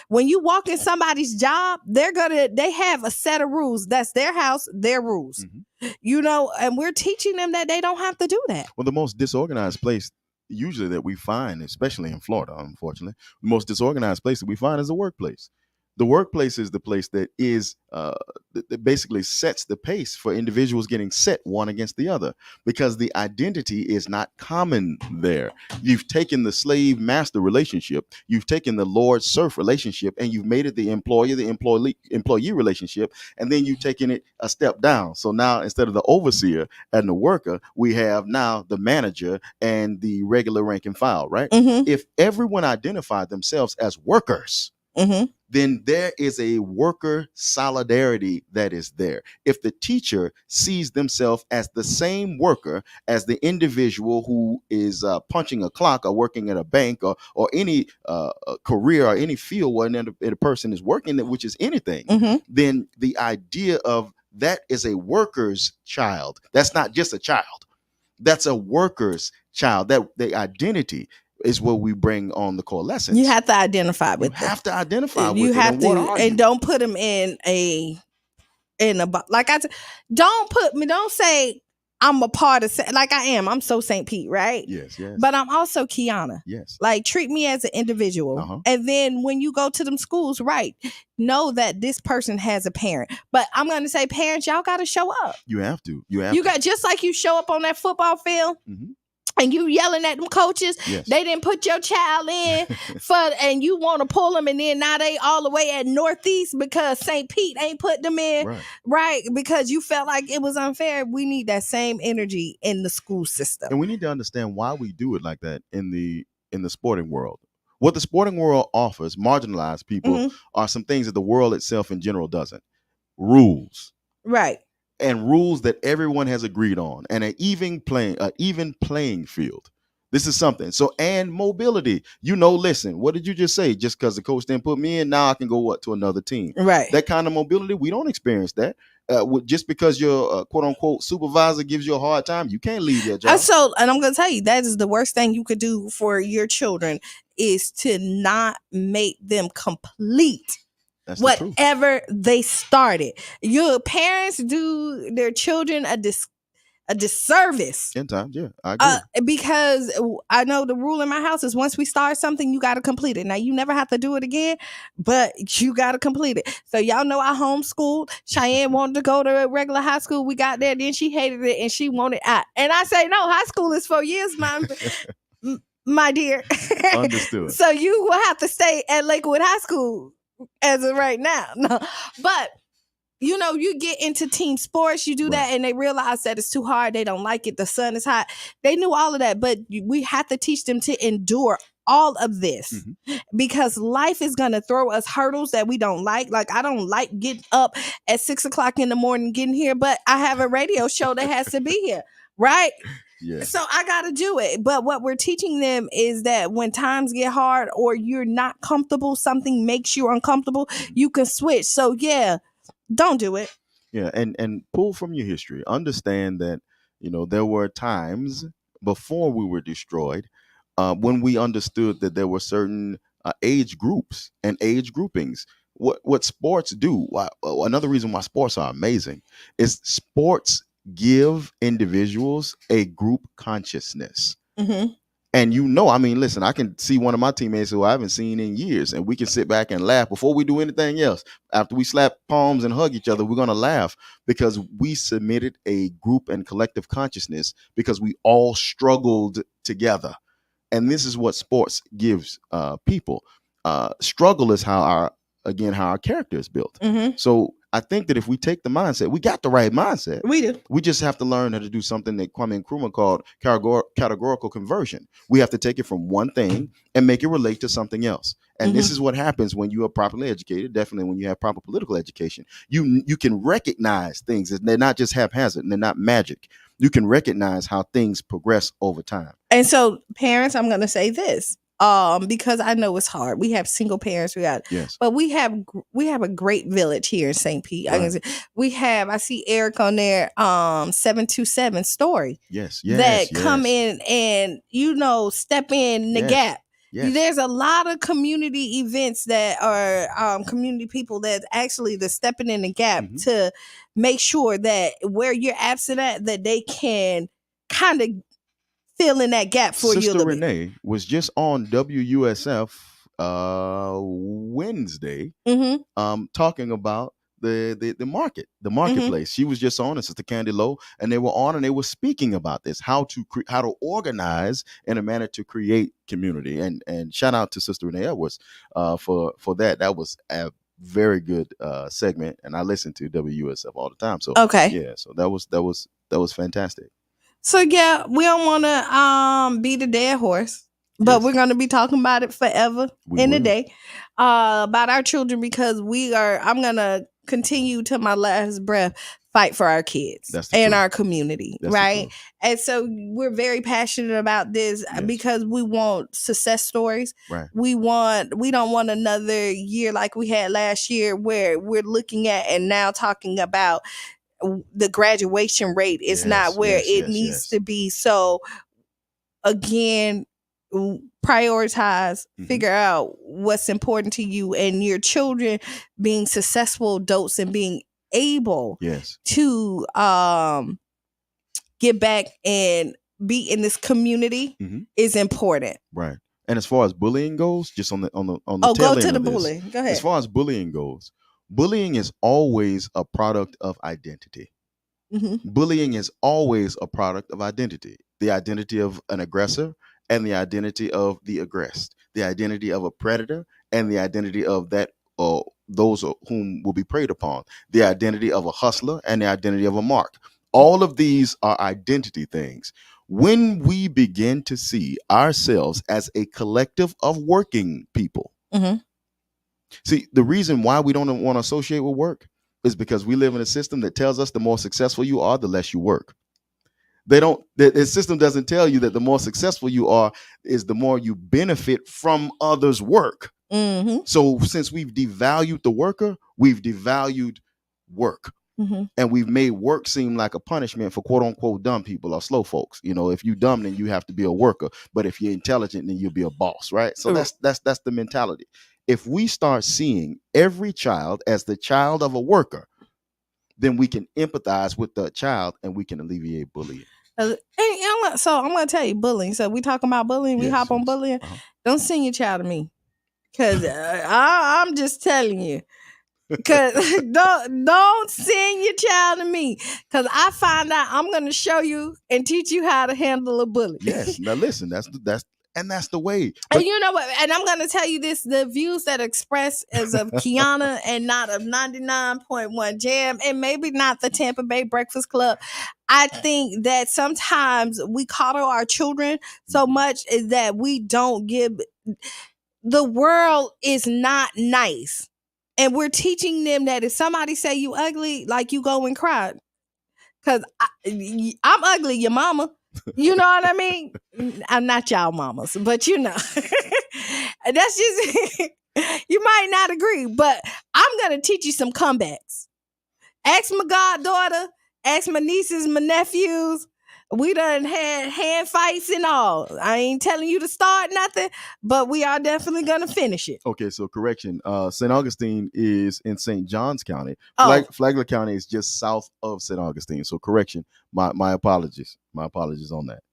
When you walk in somebody's job, they have a set of rules. That's their house, their rules. And we're teaching them that they don't have to do that. Well, the most disorganized place usually that we find, especially in Florida, unfortunately, the most disorganized place that we find is the workplace. The workplace is the place that is that basically sets the pace for individuals getting set one against the other because the identity is not common there. You've taken the slave-master relationship, you've taken the Lord-serf relationship, and you've made it the employee relationship, and then you've taken it a step down. So now instead of the overseer and the worker, we have now the manager and the regular rank and file, right? If everyone identified themselves as workers, then there is a worker solidarity that is there. If the teacher sees themselves as the same worker as the individual who is punching a clock or working at a bank or any career or any field where a person is working, which is anything, then the idea of that is a worker's child. That's not just a child. That's a worker's child. That the identity is what we bring on the coalescence. You have to identify with them. You have to identify with you them. have to, and don't put them in a like don't say I'm a part of, like I am. I'm so St. Pete, right? Yes. But I'm also Qiana. Yes. Like treat me as an individual. And then when you go to them schools, right, know that this person has a parent. But I'm going to say, parents, y'all got to show up. You have to. Got, just like you show up on that football field. And you yelling at them coaches, they didn't put your child in and you want to pull them, and then now they all the way at Northeast because St. Pete ain't put them in, right? Because you felt like it was unfair. We need that same energy in the school system, and we need to understand why we do it like that in the sporting world. What the sporting world offers marginalized people are some things that the world itself in general doesn't. Rules, right? And rules that everyone has agreed on, and an even playing field. This is something. So, and mobility. Listen, what did you just say? Just because the coach didn't put me in, now I can go to another team. Right. That kind of mobility, we don't experience that. Just because your quote unquote supervisor gives you a hard time, you can't leave your job. And I'm going to tell you, that is the worst thing you could do for your children, is to not make them complete whatever they started. Your parents do their children a disservice. In times, yeah, I agree. Because I know the rule in my house is once we start something, you got to complete it. Now, you never have to do it again, but you got to complete it. So y'all know I homeschooled. Cheyenne wanted to go to a regular high school. We got there, then she hated it and she wanted out. And I say, no, high school is 4 years, my dear. Understood. So you will have to stay at Lakewood High School as of right now. No. But you get into team sports, you do that, and they realize that it's too hard. They don't like it. The sun is hot. They knew all of that, but we have to teach them to endure all of this because life is going to throw us hurdles that we don't like. Like, I don't like getting up at 6 o'clock in the morning, getting here, but I have a radio show that has to be here, right? Yeah. So I got to do it. But what we're teaching them is that when times get hard or you're not comfortable, something makes you uncomfortable, you can switch. So yeah, don't do it. Yeah. And pull from your history. Understand that, there were times before we were destroyed when we understood that there were certain age groups and age groupings. What sports do, another reason why sports are amazing is sports give individuals a group consciousness. And listen, I can see one of my teammates who I haven't seen in years, and we can sit back and laugh before we do anything else. After we slap palms and hug each other, we're going to laugh because we submitted a group and collective consciousness because we all struggled together. And this is what sports gives people. Struggle is how our character is built. So I think that if we take the mindset, we got the right mindset. We do. We just have to learn how to do something that Kwame Nkrumah called categorical conversion. We have to take it from one thing and make it relate to something else. And this is what happens when you are properly educated. Definitely when you have proper political education, you can recognize things. They're not just haphazard and they're not magic. You can recognize how things progress over time. And so, parents, I'm going to say this. Because I know it's hard. We have single parents. But we have a great village here in St. Pete. Right. I see Eric on there, 727 story. Yes. Come in and step in the gap. Yes. There's a lot of community events that are community people that actually they're stepping in the gap to make sure that where you're absent at, that they can kind of fill in that gap for you. Sister Renee was just on WUSF Wednesday talking about the marketplace. She was just on, and Sister Candy Lowe, and they were on and they were speaking about this, how to organize in a manner to create community. And shout out to Sister Renee Edwards for that. That was a very good segment, and I listen to WUSF all the time. So so that was fantastic. So yeah, we don't want to beat a dead horse. But we're going to be talking about it forever in a day, about our children, because I'm going to continue to my last breath, fight for our kids and our community, right? And so we're very passionate about this because we want success stories. Right. We don't want another year like we had last year where we're looking at and now talking about the graduation rate is not where it needs to be. So again, prioritize, figure out what's important to you and your children being successful adults and being able to get back and be in this community is important. Right. And as far as bullying goes, just on the go to the bullying. Go ahead. As far as bullying goes, bullying is always a product of identity. Bullying is always a product of identity. The identity of an aggressor and the identity of the aggressed, the identity of a predator and the identity of those whom will be preyed upon, the identity of a hustler and the identity of a mark. All of these are identity things. When we begin to see ourselves as a collective of working people, see, the reason why we don't want to associate with work is because we live in a system that tells us the more successful you are, the less you work. The system doesn't tell you that the more successful you are is the more you benefit from others' work. So since we've devalued the worker, we've devalued work. And we've made work seem like a punishment for quote unquote dumb people or slow folks. You know, if you're dumb, then you have to be a worker. But if you're intelligent, then you'll be a boss, right? So that's the mentality. If we start seeing every child as the child of a worker, then we can empathize with the child and we can alleviate bullying. So I'm going to tell you bullying. So we talking about bullying. We hop on bullying. Don't send your child to me, because I'm just telling you. Because don't send your child to me, because I find out I'm going to show you and teach you how to handle a bully. Yes. Now listen, that's the way. And you know what? And I'm going to tell you this: the views that express is of Qiana and not of 99.1 Jam, and maybe not the Tampa Bay Breakfast Club. I think that sometimes we coddle our children so much that we don't give. The world is not nice. And we're teaching them that if somebody say you ugly, like, you go and cry. Because I'm ugly, your mama. You know what I mean? I'm not y'all mamas, but you know. That's just, you might not agree, but I'm going to teach you some comebacks. Ask my goddaughter, ask my nieces, my nephews. We done had hand fights and all. I ain't telling you to start nothing, but we are definitely going to finish it. Okay, so correction. St. Augustine is in St. Johns County. Flagler County is just south of St. Augustine. So correction. My apologies. My apologies on that.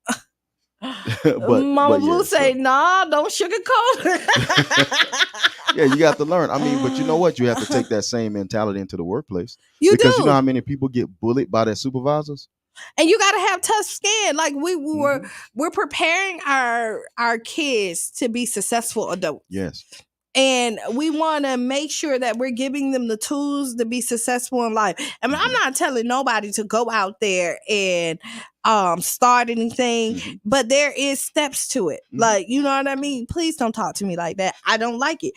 Mama Blue say, nah, don't sugarcoat. Yeah, you got to learn. I mean, but you know what? You have to take that same mentality into the workplace. Because you know how many people get bullied by their supervisors? And you got to have tough skin. Like we're preparing our kids to be successful adults. Yes. And we want to make sure that we're giving them the tools to be successful in life. I mean, I'm not telling nobody to go out there and start anything, but there is steps to it. Like, you know what I mean? Please don't talk to me like that. I don't like it.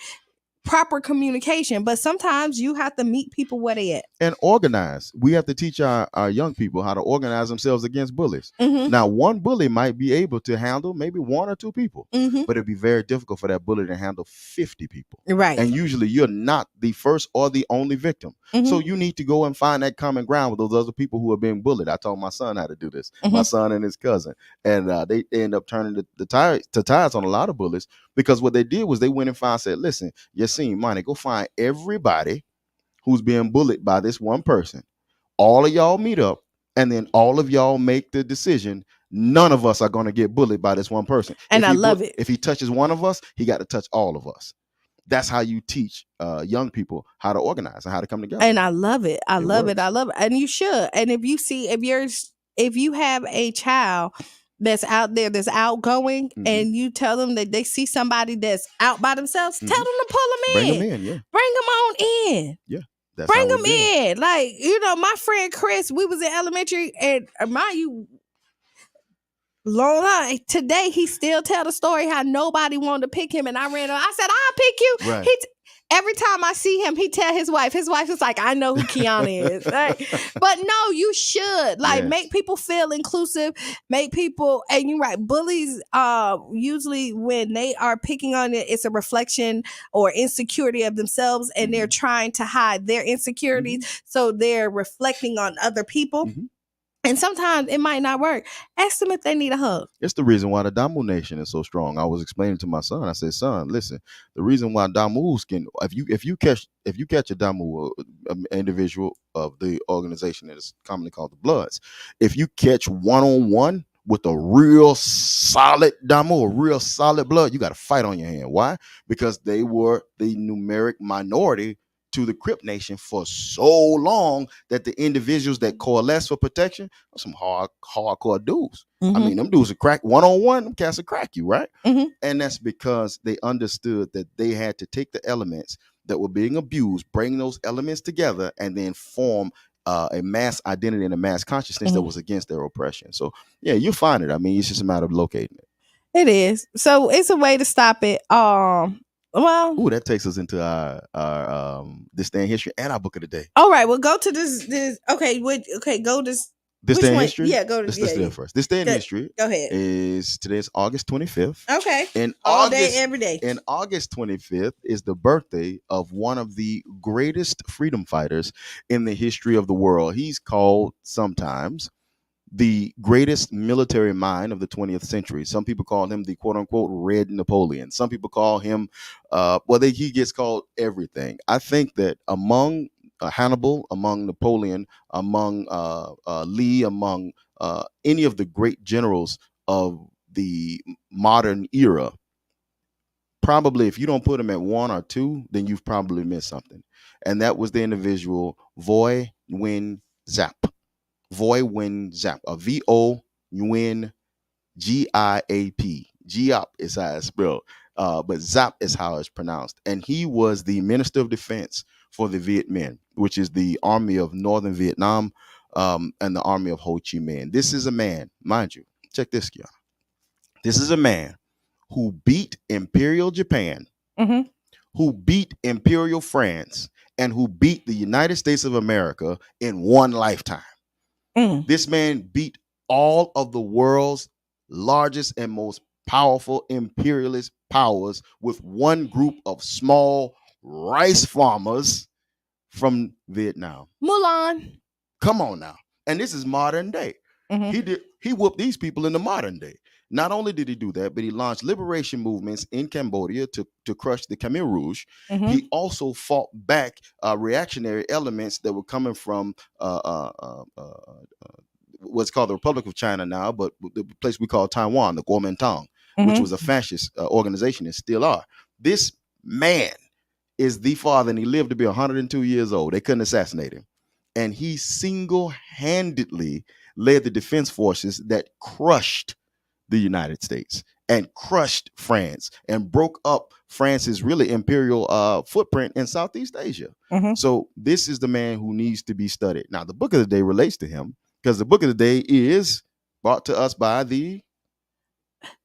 Proper communication, but sometimes you have to meet people where they at and organize. We have to teach our young people how to organize themselves against bullies. Now, one bully might be able to handle maybe one or two people, but it'd be very difficult for that bully to handle 50 people. Right. And usually you're not the first or the only victim. So you need to go and find that common ground with those other people who are being bullied. I taught my son how to do this, my son and his cousin, and they end up turning the tires on a lot of bullies, because what they did was they went and said, listen, you're seeing money, go find everybody who's being bullied by this one person. All of y'all meet up, and then all of y'all make the decision. None of us are going to get bullied by this one person. And I love it. If he touches one of us, he got to touch all of us. That's how you teach young people how to organize and how to come together. And I love it. I love it. And you should. And if you have a child that's out there, that's outgoing, and you tell them that they see somebody that's out by themselves, tell them to pull them in. Bring them in, yeah. Bring them on in. Yeah. Bring them in. Like, you know, my friend Chris, we was in elementary, and mind you, long line. Today, he still tell the story how nobody wanted to pick him, and I ran on. I said, "I'll pick you." Right. Every time I see him, he tell his wife. His wife is like, "I know who Qiana is." Right? But no, you should make people feel inclusive. Make people, and you're right. Bullies, usually when they are picking on it, it's a reflection or insecurity of themselves, and they're trying to hide their insecurities, so they're reflecting on other people. And sometimes it might not work. Ask them if they need a hug. It's the reason why the Damu Nation is so strong. I was explaining to my son. I said, "Son, listen. The reason why Damus can, if you catch a Damu individual of the organization that is commonly called the Bloods, if you catch 1-on-1 with a real solid Damu, a real solid Blood, you got a fight on your hand. Why? Because they were the numeric minority to the Crip Nation for so long that the individuals that coalesce for protection are some hardcore dudes. I mean, them dudes are crack 1-on-1, them cats will crack you, right? And that's because they understood that they had to take the elements that were being abused, bring those elements together, and then form a mass identity and a mass consciousness that was against their oppression. So yeah, you'll find it. I mean, it's just a matter of locating it. It is. So it's a way to stop it. Well, that takes us into our This Day in History and our book of the day. All right, well, go to this. Okay, go to This Day in History. Yeah, go to Let's do it first. This Day in History. Go ahead. Today's August 25th. Okay. And all day, every day. And August 25th is the birthday of one of the greatest freedom fighters in the history of the world. He's called sometimes the greatest military mind of the 20th century. Some people call him the quote unquote Red Napoleon. Some people call him, he gets called everything. I think that among Hannibal, among Napoleon, among Lee, among any of the great generals of the modern era, probably if you don't put him at 1 or 2, then you've probably missed something. And that was the individual Vo Nguyen Giap. Vo Nguyen Giap, Vo Nguyen Giap. Giap is how it's spelled, but Giap is how it's pronounced. And he was the Minister of Defense for the Viet Minh, which is the army of Northern Vietnam, and the army of Ho Chi Minh. This is a man, mind you, check this, Qiana. This is a man who beat Imperial Japan, who beat Imperial France, and who beat the United States of America in one lifetime. This man beat all of the world's largest and most powerful imperialist powers with one group of small rice farmers from Vietnam. Mulan. Come on now. And this is modern day. He whooped these people in the modern day. Not only did he do that, but he launched liberation movements in Cambodia to crush the Khmer Rouge. He also fought back reactionary elements that were coming from what's called the Republic of China now, but the place we call Taiwan, the Kuomintang, which was a fascist organization and still are. This man is the father, and he lived to be 102 years old. They couldn't assassinate him. And he single-handedly led the defense forces that crushed the United States and crushed France and broke up France's really imperial footprint in Southeast Asia. So this is the man who needs to be studied. Now, the book of the day relates to him because the book of the day is brought to us by the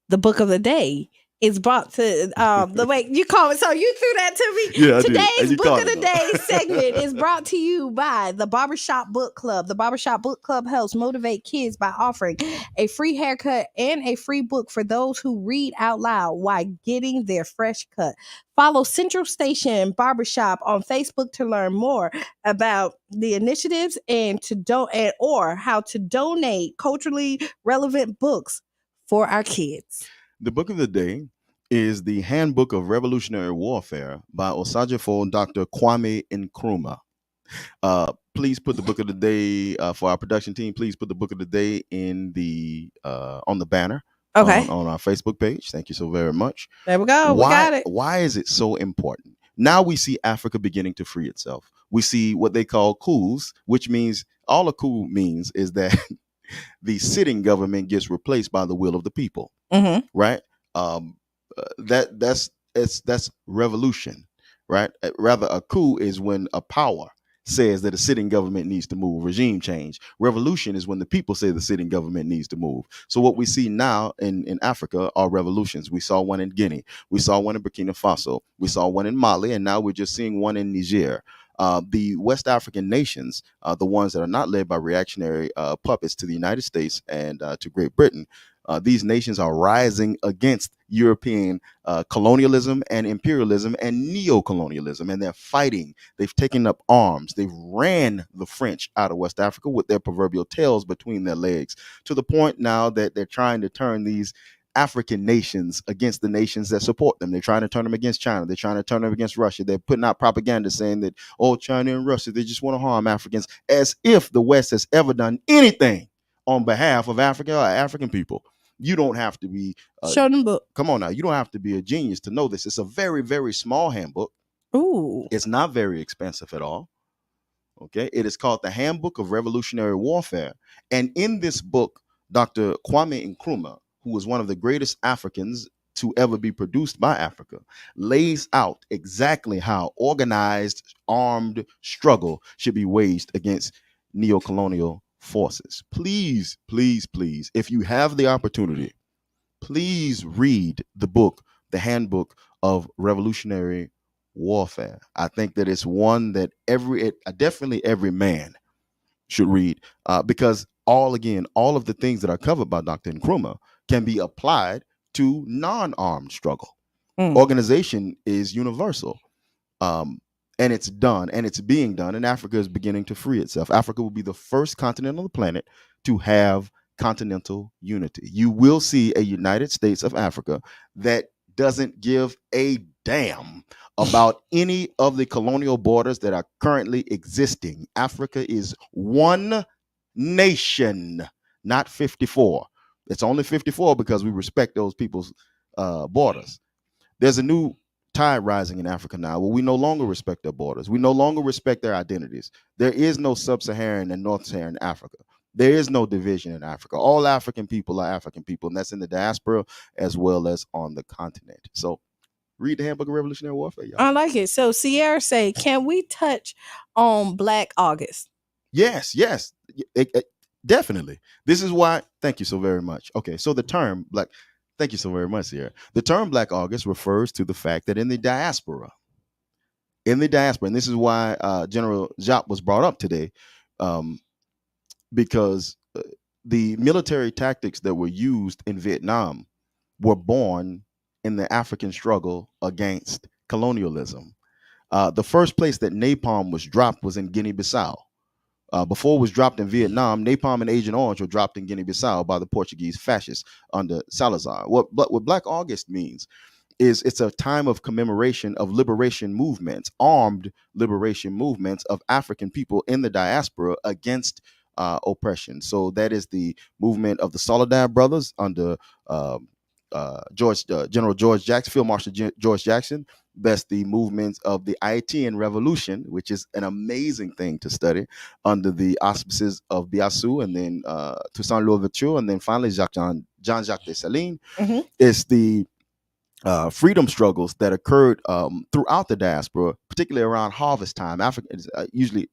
book of the day is brought to the way you call it. So you threw that to me. Yeah, Today's book of the day segment is brought to you by the Barbershop Book Club. The Barbershop Book Club helps motivate kids by offering a free haircut and a free book for those who read out loud while getting their fresh cut. Follow Central Station Barbershop on Facebook to learn more about the initiatives and or how to donate culturally relevant books for our kids. The book of the day is the Handbook of Revolutionary Warfare by Osajifo Dr. Kwame Nkrumah. Please put the book of the day for our production team. Please put the book of the day in the on the banner. Okay. On our Facebook page. Thank you so very much. There we go. We got it. Why is it so important? Now we see Africa beginning to free itself. We see what they call coups, which means all a coup means is that the sitting government gets replaced by the will of the people. Right? That's revolution, right? Rather, a coup is when a power says that a sitting government needs to move, regime change. Revolution is when the people say the sitting government needs to move. So what we see now in Africa are revolutions. We saw one in Guinea. We saw one in Burkina Faso. We saw one in Mali. And now we're just seeing one in Niger. The West African nations, the ones that are not led by reactionary puppets to the United States and to Great Britain, these nations are rising against European colonialism and imperialism and neo-colonialism, and they're fighting. They've taken up arms. They've ran the French out of West Africa with their proverbial tails between their legs, to the point now that they're trying to turn these African nations against the nations that support them. They're trying to turn them against China. They're trying to turn them against Russia. They're putting out propaganda saying that, oh, China and Russia, they just want to harm Africans, as if the West has ever done anything on behalf of Africa or African people. You don't have to be show them book. Come on now, you don't have to be a genius to know this. It's a very, very small handbook. Ooh, it's not very expensive at all. Okay, it is called the Handbook of Revolutionary Warfare, and in this book, Dr. Kwame Nkrumah, who was one of the greatest Africans to ever be produced by Africa, lays out exactly how organized armed struggle should be waged against neo-colonial forces. Please, please, please, if you have the opportunity, please read the book, the Handbook of Revolutionary Warfare. I think that it's one that definitely every man should read, because all of the things that are covered by Dr. Nkrumah can be applied to non-armed struggle. Organization is universal. And it's done, and it's being done, and Africa is beginning to free itself. Africa will be the first continent on the planet to have continental unity. You will see a United States of Africa that doesn't give a damn about any of the colonial borders that are currently existing. Africa is one nation, not 54. It's only 54 because we respect those people's borders. There's a new tide rising in Africa now. Well, we no longer respect their borders. We no longer respect their identities. There is no sub-Saharan and North-Saharan Africa. There is no division in Africa. All African people are African people, and that's in the diaspora as well as on the continent. So read the Handbook of Revolutionary Warfare, y'all. I like it. So Sierra say, can we touch on Black August? Yes. Definitely. This is why, thank you so very much. Okay, so the term Black, thank you so very much, Sierra. The term Black August refers to the fact that in the diaspora, and this is why General Jacques was brought up today, because the military tactics that were used in Vietnam were born in the African struggle against colonialism. The first place that napalm was dropped was in Guinea-Bissau. Before it was dropped in Vietnam, napalm and Agent Orange were dropped in Guinea-Bissau by the Portuguese fascists under Salazar. What Black August means is it's a time of commemoration of liberation movements, armed liberation movements of African people in the diaspora against oppression. So that is the movement of the Soledad brothers under General George Jackson, Field Marshal George Jackson. That's the movement of the Haitian Revolution, which is an amazing thing to study under the auspices of Biassou, and then Toussaint Louverture, and then finally Jean-Jacques Dessalines. Mm-hmm. It's the freedom struggles that occurred throughout the diaspora, particularly around harvest time. Africa usually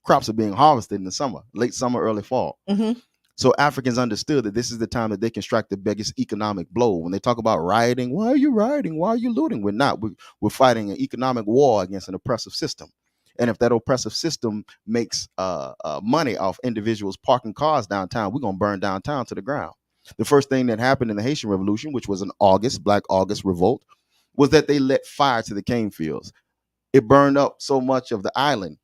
crops are being harvested in the summer, late summer, early fall. Mm-hmm. So Africans understood that this is the time that they can strike the biggest economic blow. When they talk about rioting, why are you rioting? Why are you looting? We're not. We're fighting an economic war against an oppressive system. And if that oppressive system makes money off individuals parking cars downtown, we're going to burn downtown to the ground. The first thing that happened in the Haitian Revolution, which was an Black August revolt, was that they let fire to the cane fields. It burned up so much of the island.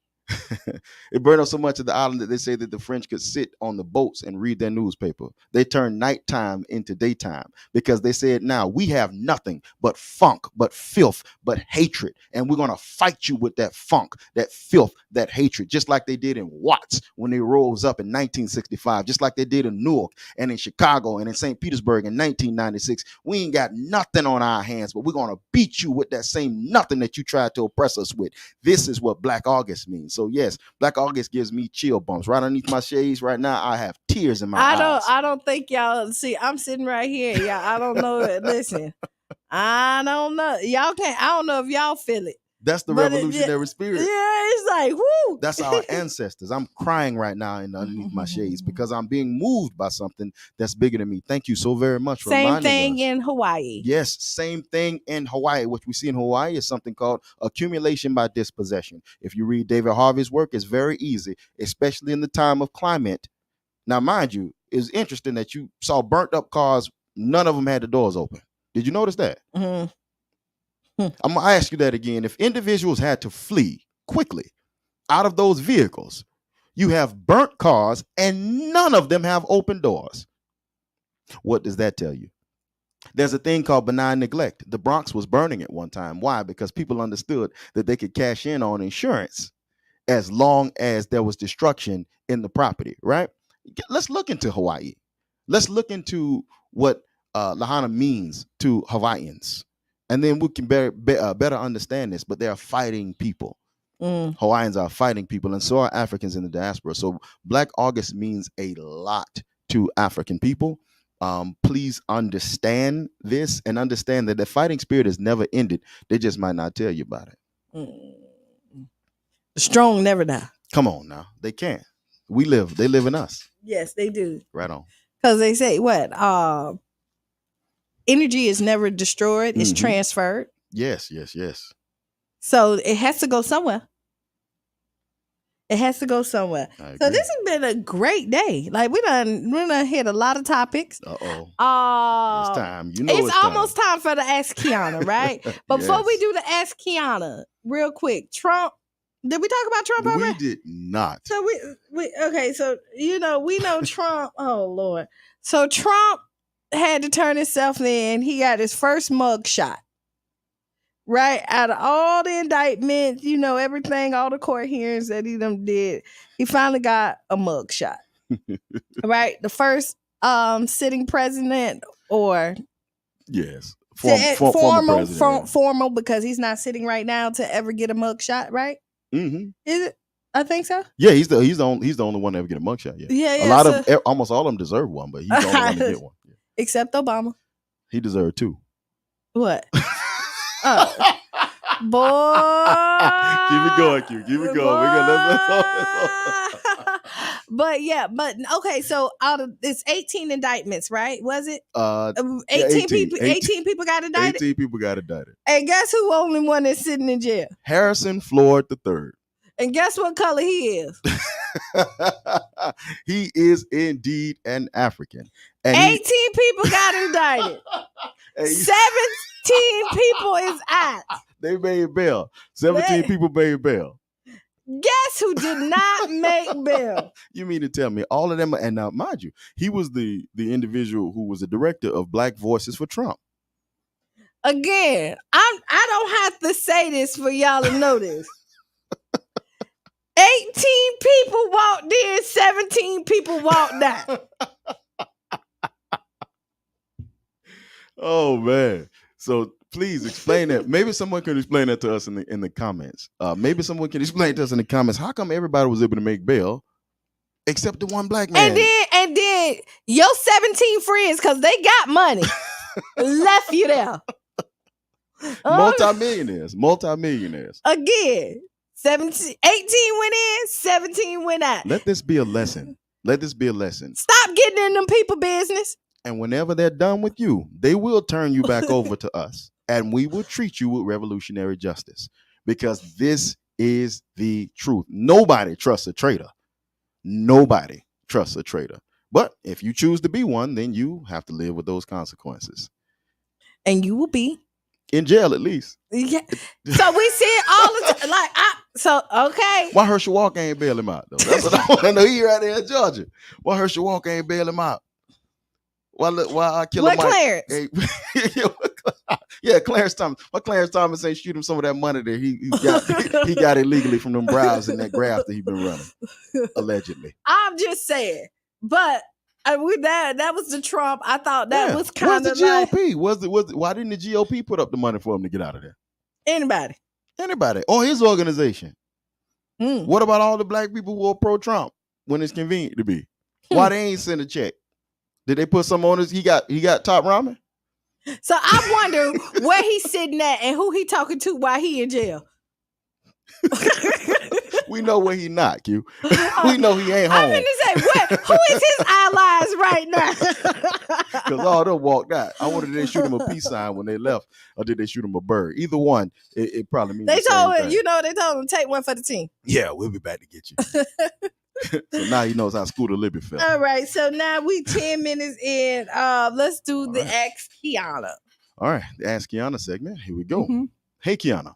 It burned up so much of the island that they say that the French could sit on the boats and read their newspaper. They turned nighttime into daytime because they said, now we have nothing but funk, but filth, but hatred. And we're going to fight you with that funk, that filth, that hatred, just like they did in Watts when they rose up in 1965, just like they did in Newark and in Chicago and in St. Petersburg in 1996. We ain't got nothing on our hands, but we're going to beat you with that same nothing that you tried to oppress us with. This is what Black August means. So yes, Black August gives me chill bumps right underneath my shades. Right now, I have tears in my eyes. I don't think y'all see. I'm sitting right here, y'all. I don't know. Listen, I don't know. Y'all can't. I don't know if y'all feel it. That's the revolutionary spirit. Yeah, it's like, whoo. That's our ancestors. I'm crying right now underneath my shades because I'm being moved by something that's bigger than me. Thank you so very much for reminding us. Same thing in Hawaii. Yes, same thing in Hawaii. What we see in Hawaii is something called accumulation by dispossession. If you read David Harvey's work, it's very easy, especially in the time of climate. Now, mind you, it's interesting that you saw burnt up cars. None of them had the doors open. Did you notice that? Mm-hmm. I'm going to ask you that again. If individuals had to flee quickly out of those vehicles, you have burnt cars and none of them have open doors. What does that tell you? There's a thing called benign neglect. The Bronx was burning at one time. Why? Because people understood that they could cash in on insurance as long as there was destruction in the property, right? Let's look into Hawaii. Let's look into what Lahana means to Hawaiians. And then we can better understand this, but they are fighting people. Hawaiians are fighting people, and so are Africans in the diaspora. So Black August means a lot to African people. Please understand this and understand that the fighting spirit has never ended. They just might not tell you about it. The strong never die. Come on now. They can't. We live. They live in us. Yes, they do. Right on. Because they say what? Energy is never destroyed. It's transferred. Yes. So it has to go somewhere. It has to go somewhere. So this has been a great day. Like we done hit a lot of topics. Uh-oh. It's time. It's almost time for the Ask Qiana, right? But before we do the Ask Qiana, real quick, Trump. Did we talk about Trump already? We did not. So we okay. So we know Trump. Oh Lord. So Trump had to turn himself in. He got his first mug shot. Right? Out of all the indictments, everything, all the court hearings that he done did, he finally got a mug shot. Right? The first sitting president or yes. Formal because he's not sitting right now to ever get a mug shot, right? Mm-hmm. Is it? I think so. Yeah, he's the only one to ever get a mug shot. Yeah. Almost all of them deserve one, but he's the only one to get one. Yeah. Except Obama. He deserved two. What? Oh, boy. Keep it going, Q. Keep it going. But okay, so out of it's 18 indictments, right? Was it? 18 people. 18 people got indicted. 18 people got indicted. And guess who only one that's sitting in jail? Harrison Floyd III. And guess what color he is? He is indeed an African. And 18 people got indicted. 17 people is out. They made bail. 17 people made bail. Guess who did not make bail? You mean to tell me all of them? And now, mind you, he was the individual who was the director of Black Voices for Trump. Again, I don't have to say this for y'all to know this. 18 people walked in, 17 people walked out. Oh man! So please explain that. Maybe someone can explain that to us in the comments. Maybe someone can explain to us in the comments. How come everybody was able to make bail except the one black man? And then your 17 friends, because they got money, left you there. Multi-millionaires. Again, 18 went in, 17 went out. Let this be a lesson. Stop getting in them people business. And whenever they're done with you, they will turn you back over to us. And we will treat you with revolutionary justice. Because this is the truth. Nobody trusts a traitor. But if you choose to be one, then you have to live with those consequences. And you will be in jail at least. Yeah. So we see it all the time. Okay. Why Herschel Walker ain't bail him out though? That's what I want to know. He right there in Georgia. Why Herschel Walker ain't bail him out? Why Killer Mike? Clarence? Yeah, Clarence Thomas. Why Clarence Thomas ain't shoot him some of that money that he got illegally from them bribes and that graft that he been running allegedly? I'm just saying, but. With that was the Trump. I thought that was kind of the GOP. Why didn't the GOP put up the money for him to get out of there? Anybody. Or his organization. What about all the black people who are pro-Trump when it's convenient to be? Why they ain't send a check? Did they put some on his? He got top ramen? So I wonder where he's sitting at and who he talking to while he in jail. We know where he not, Q. We know he ain't home. I'm going to say, who is his allies right now? Because all them walked out. I wonder did they shoot him a peace sign when they left, or did they shoot him a bird? Either one, it probably means they told him, they told him take one for the team. Yeah, we'll be back to get you. So now he knows how Scooter Libby felt. All right, so now we 10 minutes in. Let's do all the Ask Qiana. All right, the Ask Qiana segment. Here we go. Mm-hmm. Hey, Qiana.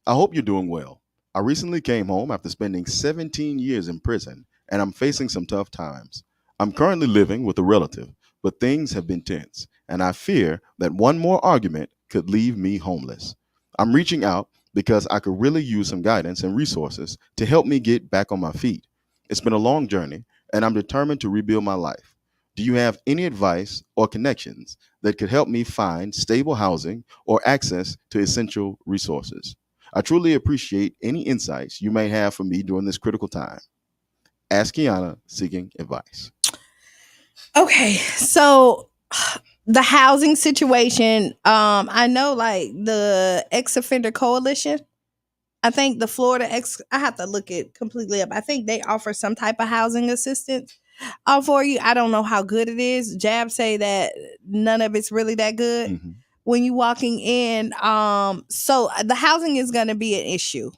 I hope you're doing well. I recently came home after spending 17 years in prison, and I'm facing some tough times. I'm currently living with a relative, but things have been tense, and I fear that one more argument could leave me homeless. I'm reaching out because I could really use some guidance and resources to help me get back on my feet. It's been a long journey, and I'm determined to rebuild my life. Do you have any advice or connections that could help me find stable housing or access to essential resources? I truly appreciate any insights you may have for me during this critical time. Ask Qiana, seeking advice. Okay, so the housing situation, I know like the ex-offender coalition, I think the Florida I have to look it completely up. I think they offer some type of housing assistance for you. I don't know how good it is. Jab say that none of it's really that good. Mm-hmm. When you walking in, so the housing is going to be an issue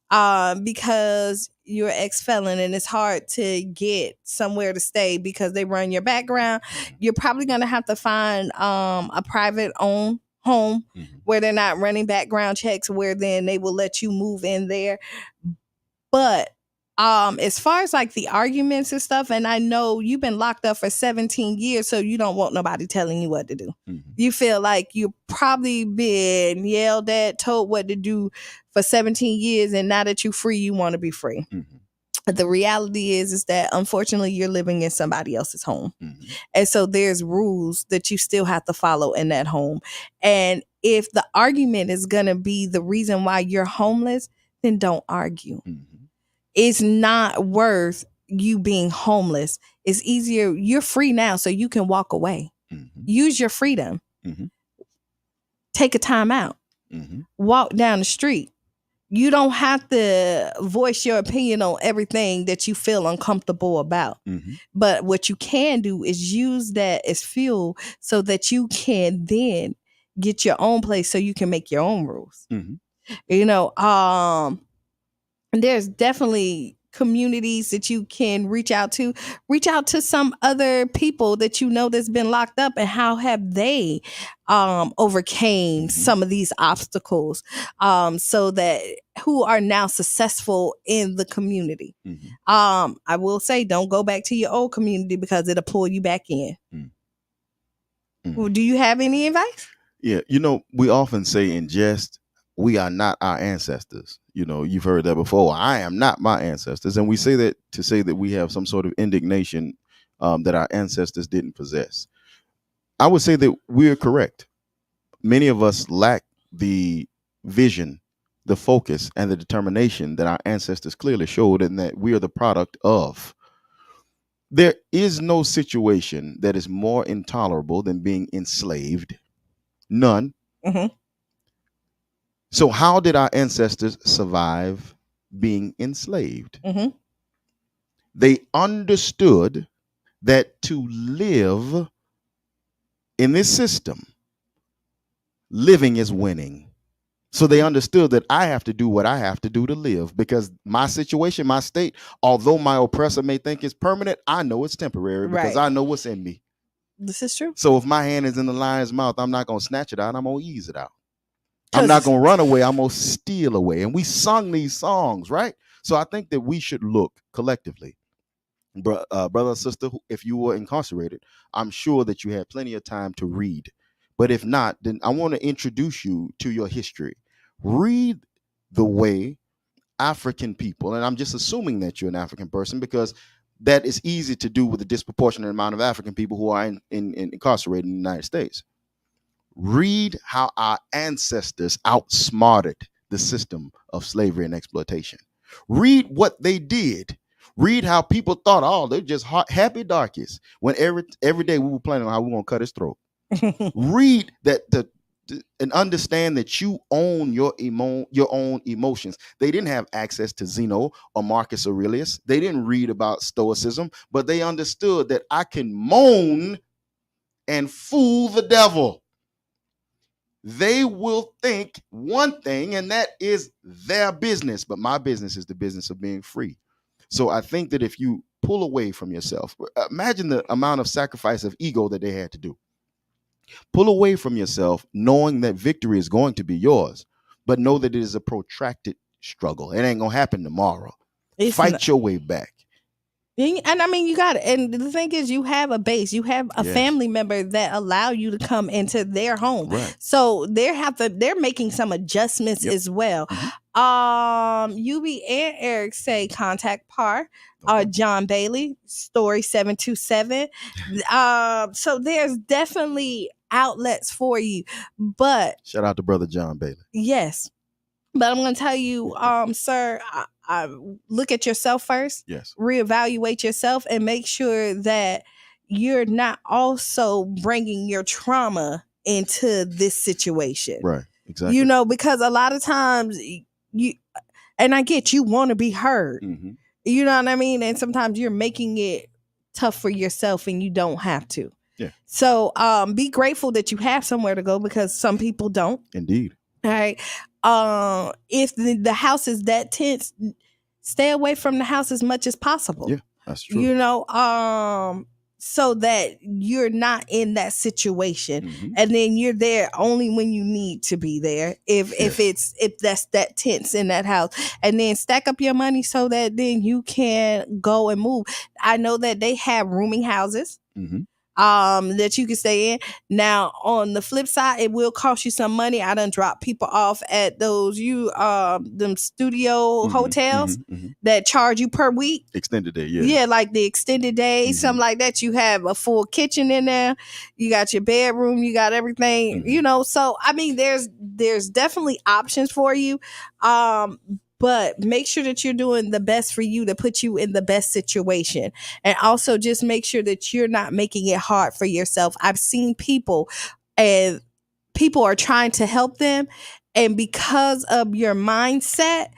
because you're ex-felon and it's hard to get somewhere to stay because they run your background. You're probably going to have to find a private owned home where they're not running background checks, where then they will let you move in there. But as far as like the arguments and stuff, and I know you've been locked up for 17 years, so you don't want nobody telling you what to do. Mm-hmm. You feel like you've probably been yelled at, told what to do for 17 years, and now that you're free, you want to be free. Mm-hmm. The reality is that unfortunately you're living in somebody else's home. Mm-hmm. And so there's rules that you still have to follow in that home. And if the argument is going to be the reason why you're homeless, then don't argue. Mm-hmm. It's not worth you being homeless. It's easier. You're free now, so you can walk away. Mm-hmm. Use your freedom. Mm-hmm. Take a time out. Mm-hmm. Walk down the street. You don't have to voice your opinion on everything that you feel uncomfortable about. Mm-hmm. But what you can do is use that as fuel so that you can then get your own place so you can make your own rules. Mm-hmm. There's definitely communities that you can reach out to. Reach out to some other people that you know that's been locked up and how have they overcame some of these obstacles so that who are now successful in the community. Mm-hmm. I will say don't go back to your old community because it'll pull you back in. Mm-hmm. Well, do you have any advice? Yeah, we often say in jest, we are not our ancestors. You've heard that before. I am not my ancestors. And we say that to say that we have some sort of indignation that our ancestors didn't possess. I would say that we're correct. Many of us lack the vision, the focus, and the determination that our ancestors clearly showed and that we are the product of. There is no situation that is more intolerable than being enslaved. None. Mm-hmm. So how did our ancestors survive being enslaved? Mm-hmm. They understood that to live in this system, living is winning. So they understood that I have to do what I have to do to live because my situation, my state, although my oppressor may think it's permanent, I know it's temporary because I know what's in me. This is true. So if my hand is in the lion's mouth, I'm not going to snatch it out. I'm going to ease it out. I'm not going to run away. I'm going to steal away. And we sung these songs, right? So I think that we should look collectively. Brother and sister, if you were incarcerated, I'm sure that you had plenty of time to read. But if not, then I want to introduce you to your history. Read the way African people, and I'm just assuming that you're an African person because that is easy to do with a disproportionate amount of African people who are incarcerated in the United States. Read how our ancestors outsmarted the system of slavery and exploitation. Read what they did. Read how people thought, oh, they're just happy darkies. When every day we were planning on how we were going to cut his throat. Read that the and understand that you own your own emotions. They didn't have access to Zeno or Marcus Aurelius. They didn't read about Stoicism, but they understood that I can moan and fool the devil. They will think one thing, and that is their business, but my business is the business of being free. So I think that if you pull away from yourself, imagine the amount of sacrifice of ego that they had to do. Pull away from yourself, knowing that victory is going to be yours, but know that it is a protracted struggle. It ain't gonna happen tomorrow. Fight your way back. And I mean, you got it. And the thing is, you have a base. You have a family member that allow you to come into their home. Right. So they're making some adjustments as well. UB and Eric say contact Par. John Bailey, story 727. So there's definitely outlets for you. But shout out to brother John Bailey. Yes. But I'm going to tell you, sir, I look at yourself first. Yes. Reevaluate yourself and make sure that you're not also bringing your trauma into this situation. Right. Exactly. Because a lot of times and I get you want to be heard. Mm-hmm. You know what I mean? And sometimes you're making it tough for yourself and you don't have to. Yeah. So be grateful that you have somewhere to go because some people don't. Indeed. All right. If the house is that tense, stay away from the house as much as possible. Yeah, that's true. So that you're not in that situation, and then you're there only when you need to be there. If that's that tense in that house, and then stack up your money so that then you can go and move. I know that they have rooming houses. That you can stay in. Now, on the flip side, it will cost you some money. I done drop people off at those them studio hotels that charge you per week. Extended day, yeah. Yeah, like the extended day, something like that. You have a full kitchen in there. You got your bedroom. You got everything. So I mean, there's definitely options for you. But make sure that you're doing the best for you to put you in the best situation. And also just make sure that you're not making it hard for yourself. I've seen people and people are trying to help them. And because of your mindset,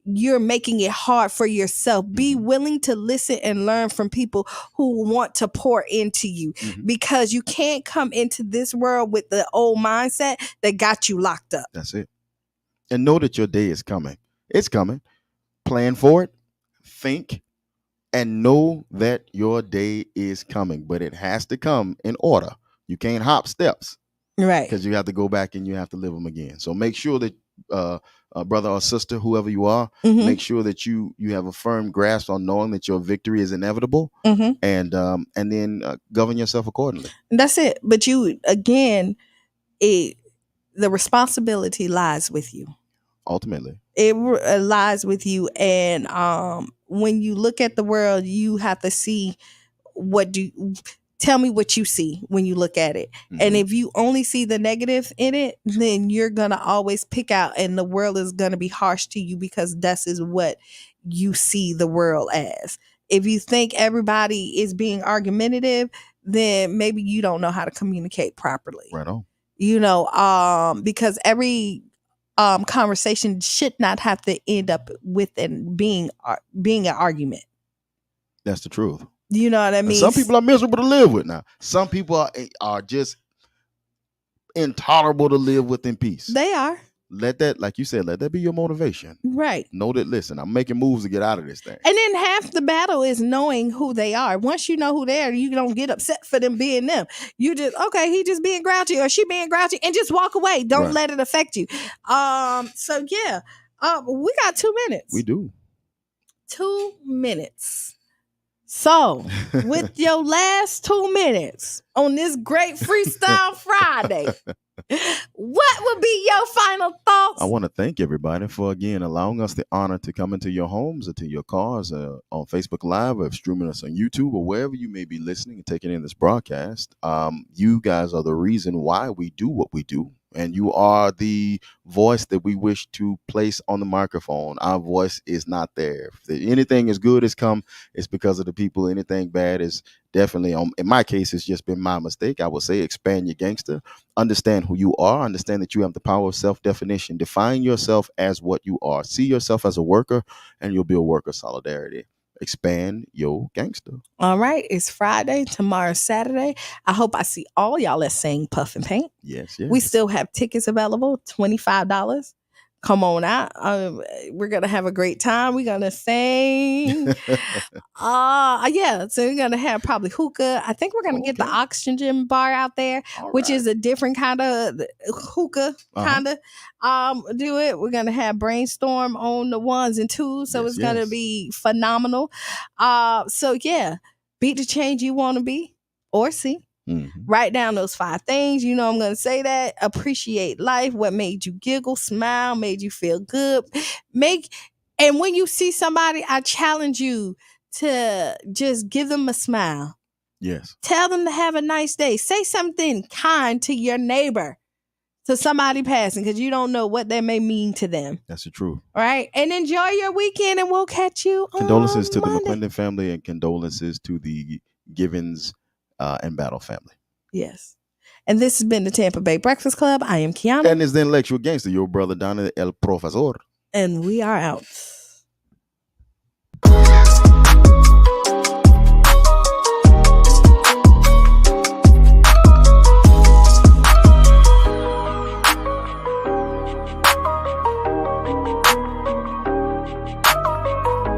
you're making it hard for yourself. Be willing to listen and learn from people who want to pour into you because you can't come into this world with the old mindset that got you locked up. That's it. And know that your day is coming. It's coming. Plan for it. Think. And know that your day is coming. But it has to come in order. You can't hop steps. Right. Because you have to go back and you have to live them again. So make sure that brother or sister, whoever you are, make sure that you have a firm grasp on knowing that your victory is inevitable, and then govern yourself accordingly. That's it. But you, again, the responsibility lies with you. Ultimately, it lies with you. And when you look at the world, you have to see tell me what you see when you look at it. And if you only see the negative in it, then you're going to always pick out, and the world is going to be harsh to you because that is what you see the world as. If you think everybody is being argumentative, then maybe you don't know how to communicate properly. Right on. Because every conversation should not have to end up with being an argument. That's the truth. You know what I mean? And some people are miserable to live with now. Some people are just intolerable to live with in peace. They are. Let that, like you said, let that be your motivation. Right. Know that, listen, I'm making moves to get out of this thing. And then half the battle is knowing who they are. Once you know who they are, you don't get upset for them being them. You just, okay, he just being grouchy or she being grouchy, and just walk away. Don't let it affect you. So yeah, we got 2 minutes. We do. 2 minutes. So, with your last 2 minutes on this great Freestyle Friday, what would be your final thoughts? I want to thank everybody for, again, allowing us the honor to come into your homes or to your cars on Facebook Live, or streaming us on YouTube, or wherever you may be listening and taking in this broadcast. You guys are the reason why we do what we do. And you are the voice that we wish to place on the microphone. Our voice is not there. If anything as good has come, it's because of the people. Anything bad is definitely, in my case, it's just been my mistake. I would say expand your gangster. Understand who you are. Understand that you have the power of self-definition. Define yourself as what you are. See yourself as a worker, and you'll be a worker of solidarity. Expand your gangster. All right. It's Friday. Tomorrow's Saturday. I hope I see all y'all at Sing Puff and Paint. Yes. We still have tickets available, $25. Come on out. We're going to have a great time. We're going to sing. So we're going to have probably hookah. I think we're going to get the oxygen bar out there, which is a different kind of hookah, kind of. Do it. We're going to have brainstorm on the 1s and 2s. So it's going to be phenomenal. Be the change you want to be or see. Mm-hmm. Write down those 5 things. You know I'm going to say that. Appreciate life. What made you giggle, smile, made you feel good. And when you see somebody, I challenge you to just give them a smile. Yes. Tell them to have a nice day. Say something kind to your neighbor, to somebody passing, because you don't know what that may mean to them. That's the truth. All right. And enjoy your weekend, and we'll catch you Condolences to Monday. the McClendon family, and condolences to the Givens and Battle family. Yes. And this has been the Tampa Bay Breakfast Club. I am Qiana. And it's the intellectual gangster, your brother Donna El Profesor. And we are out.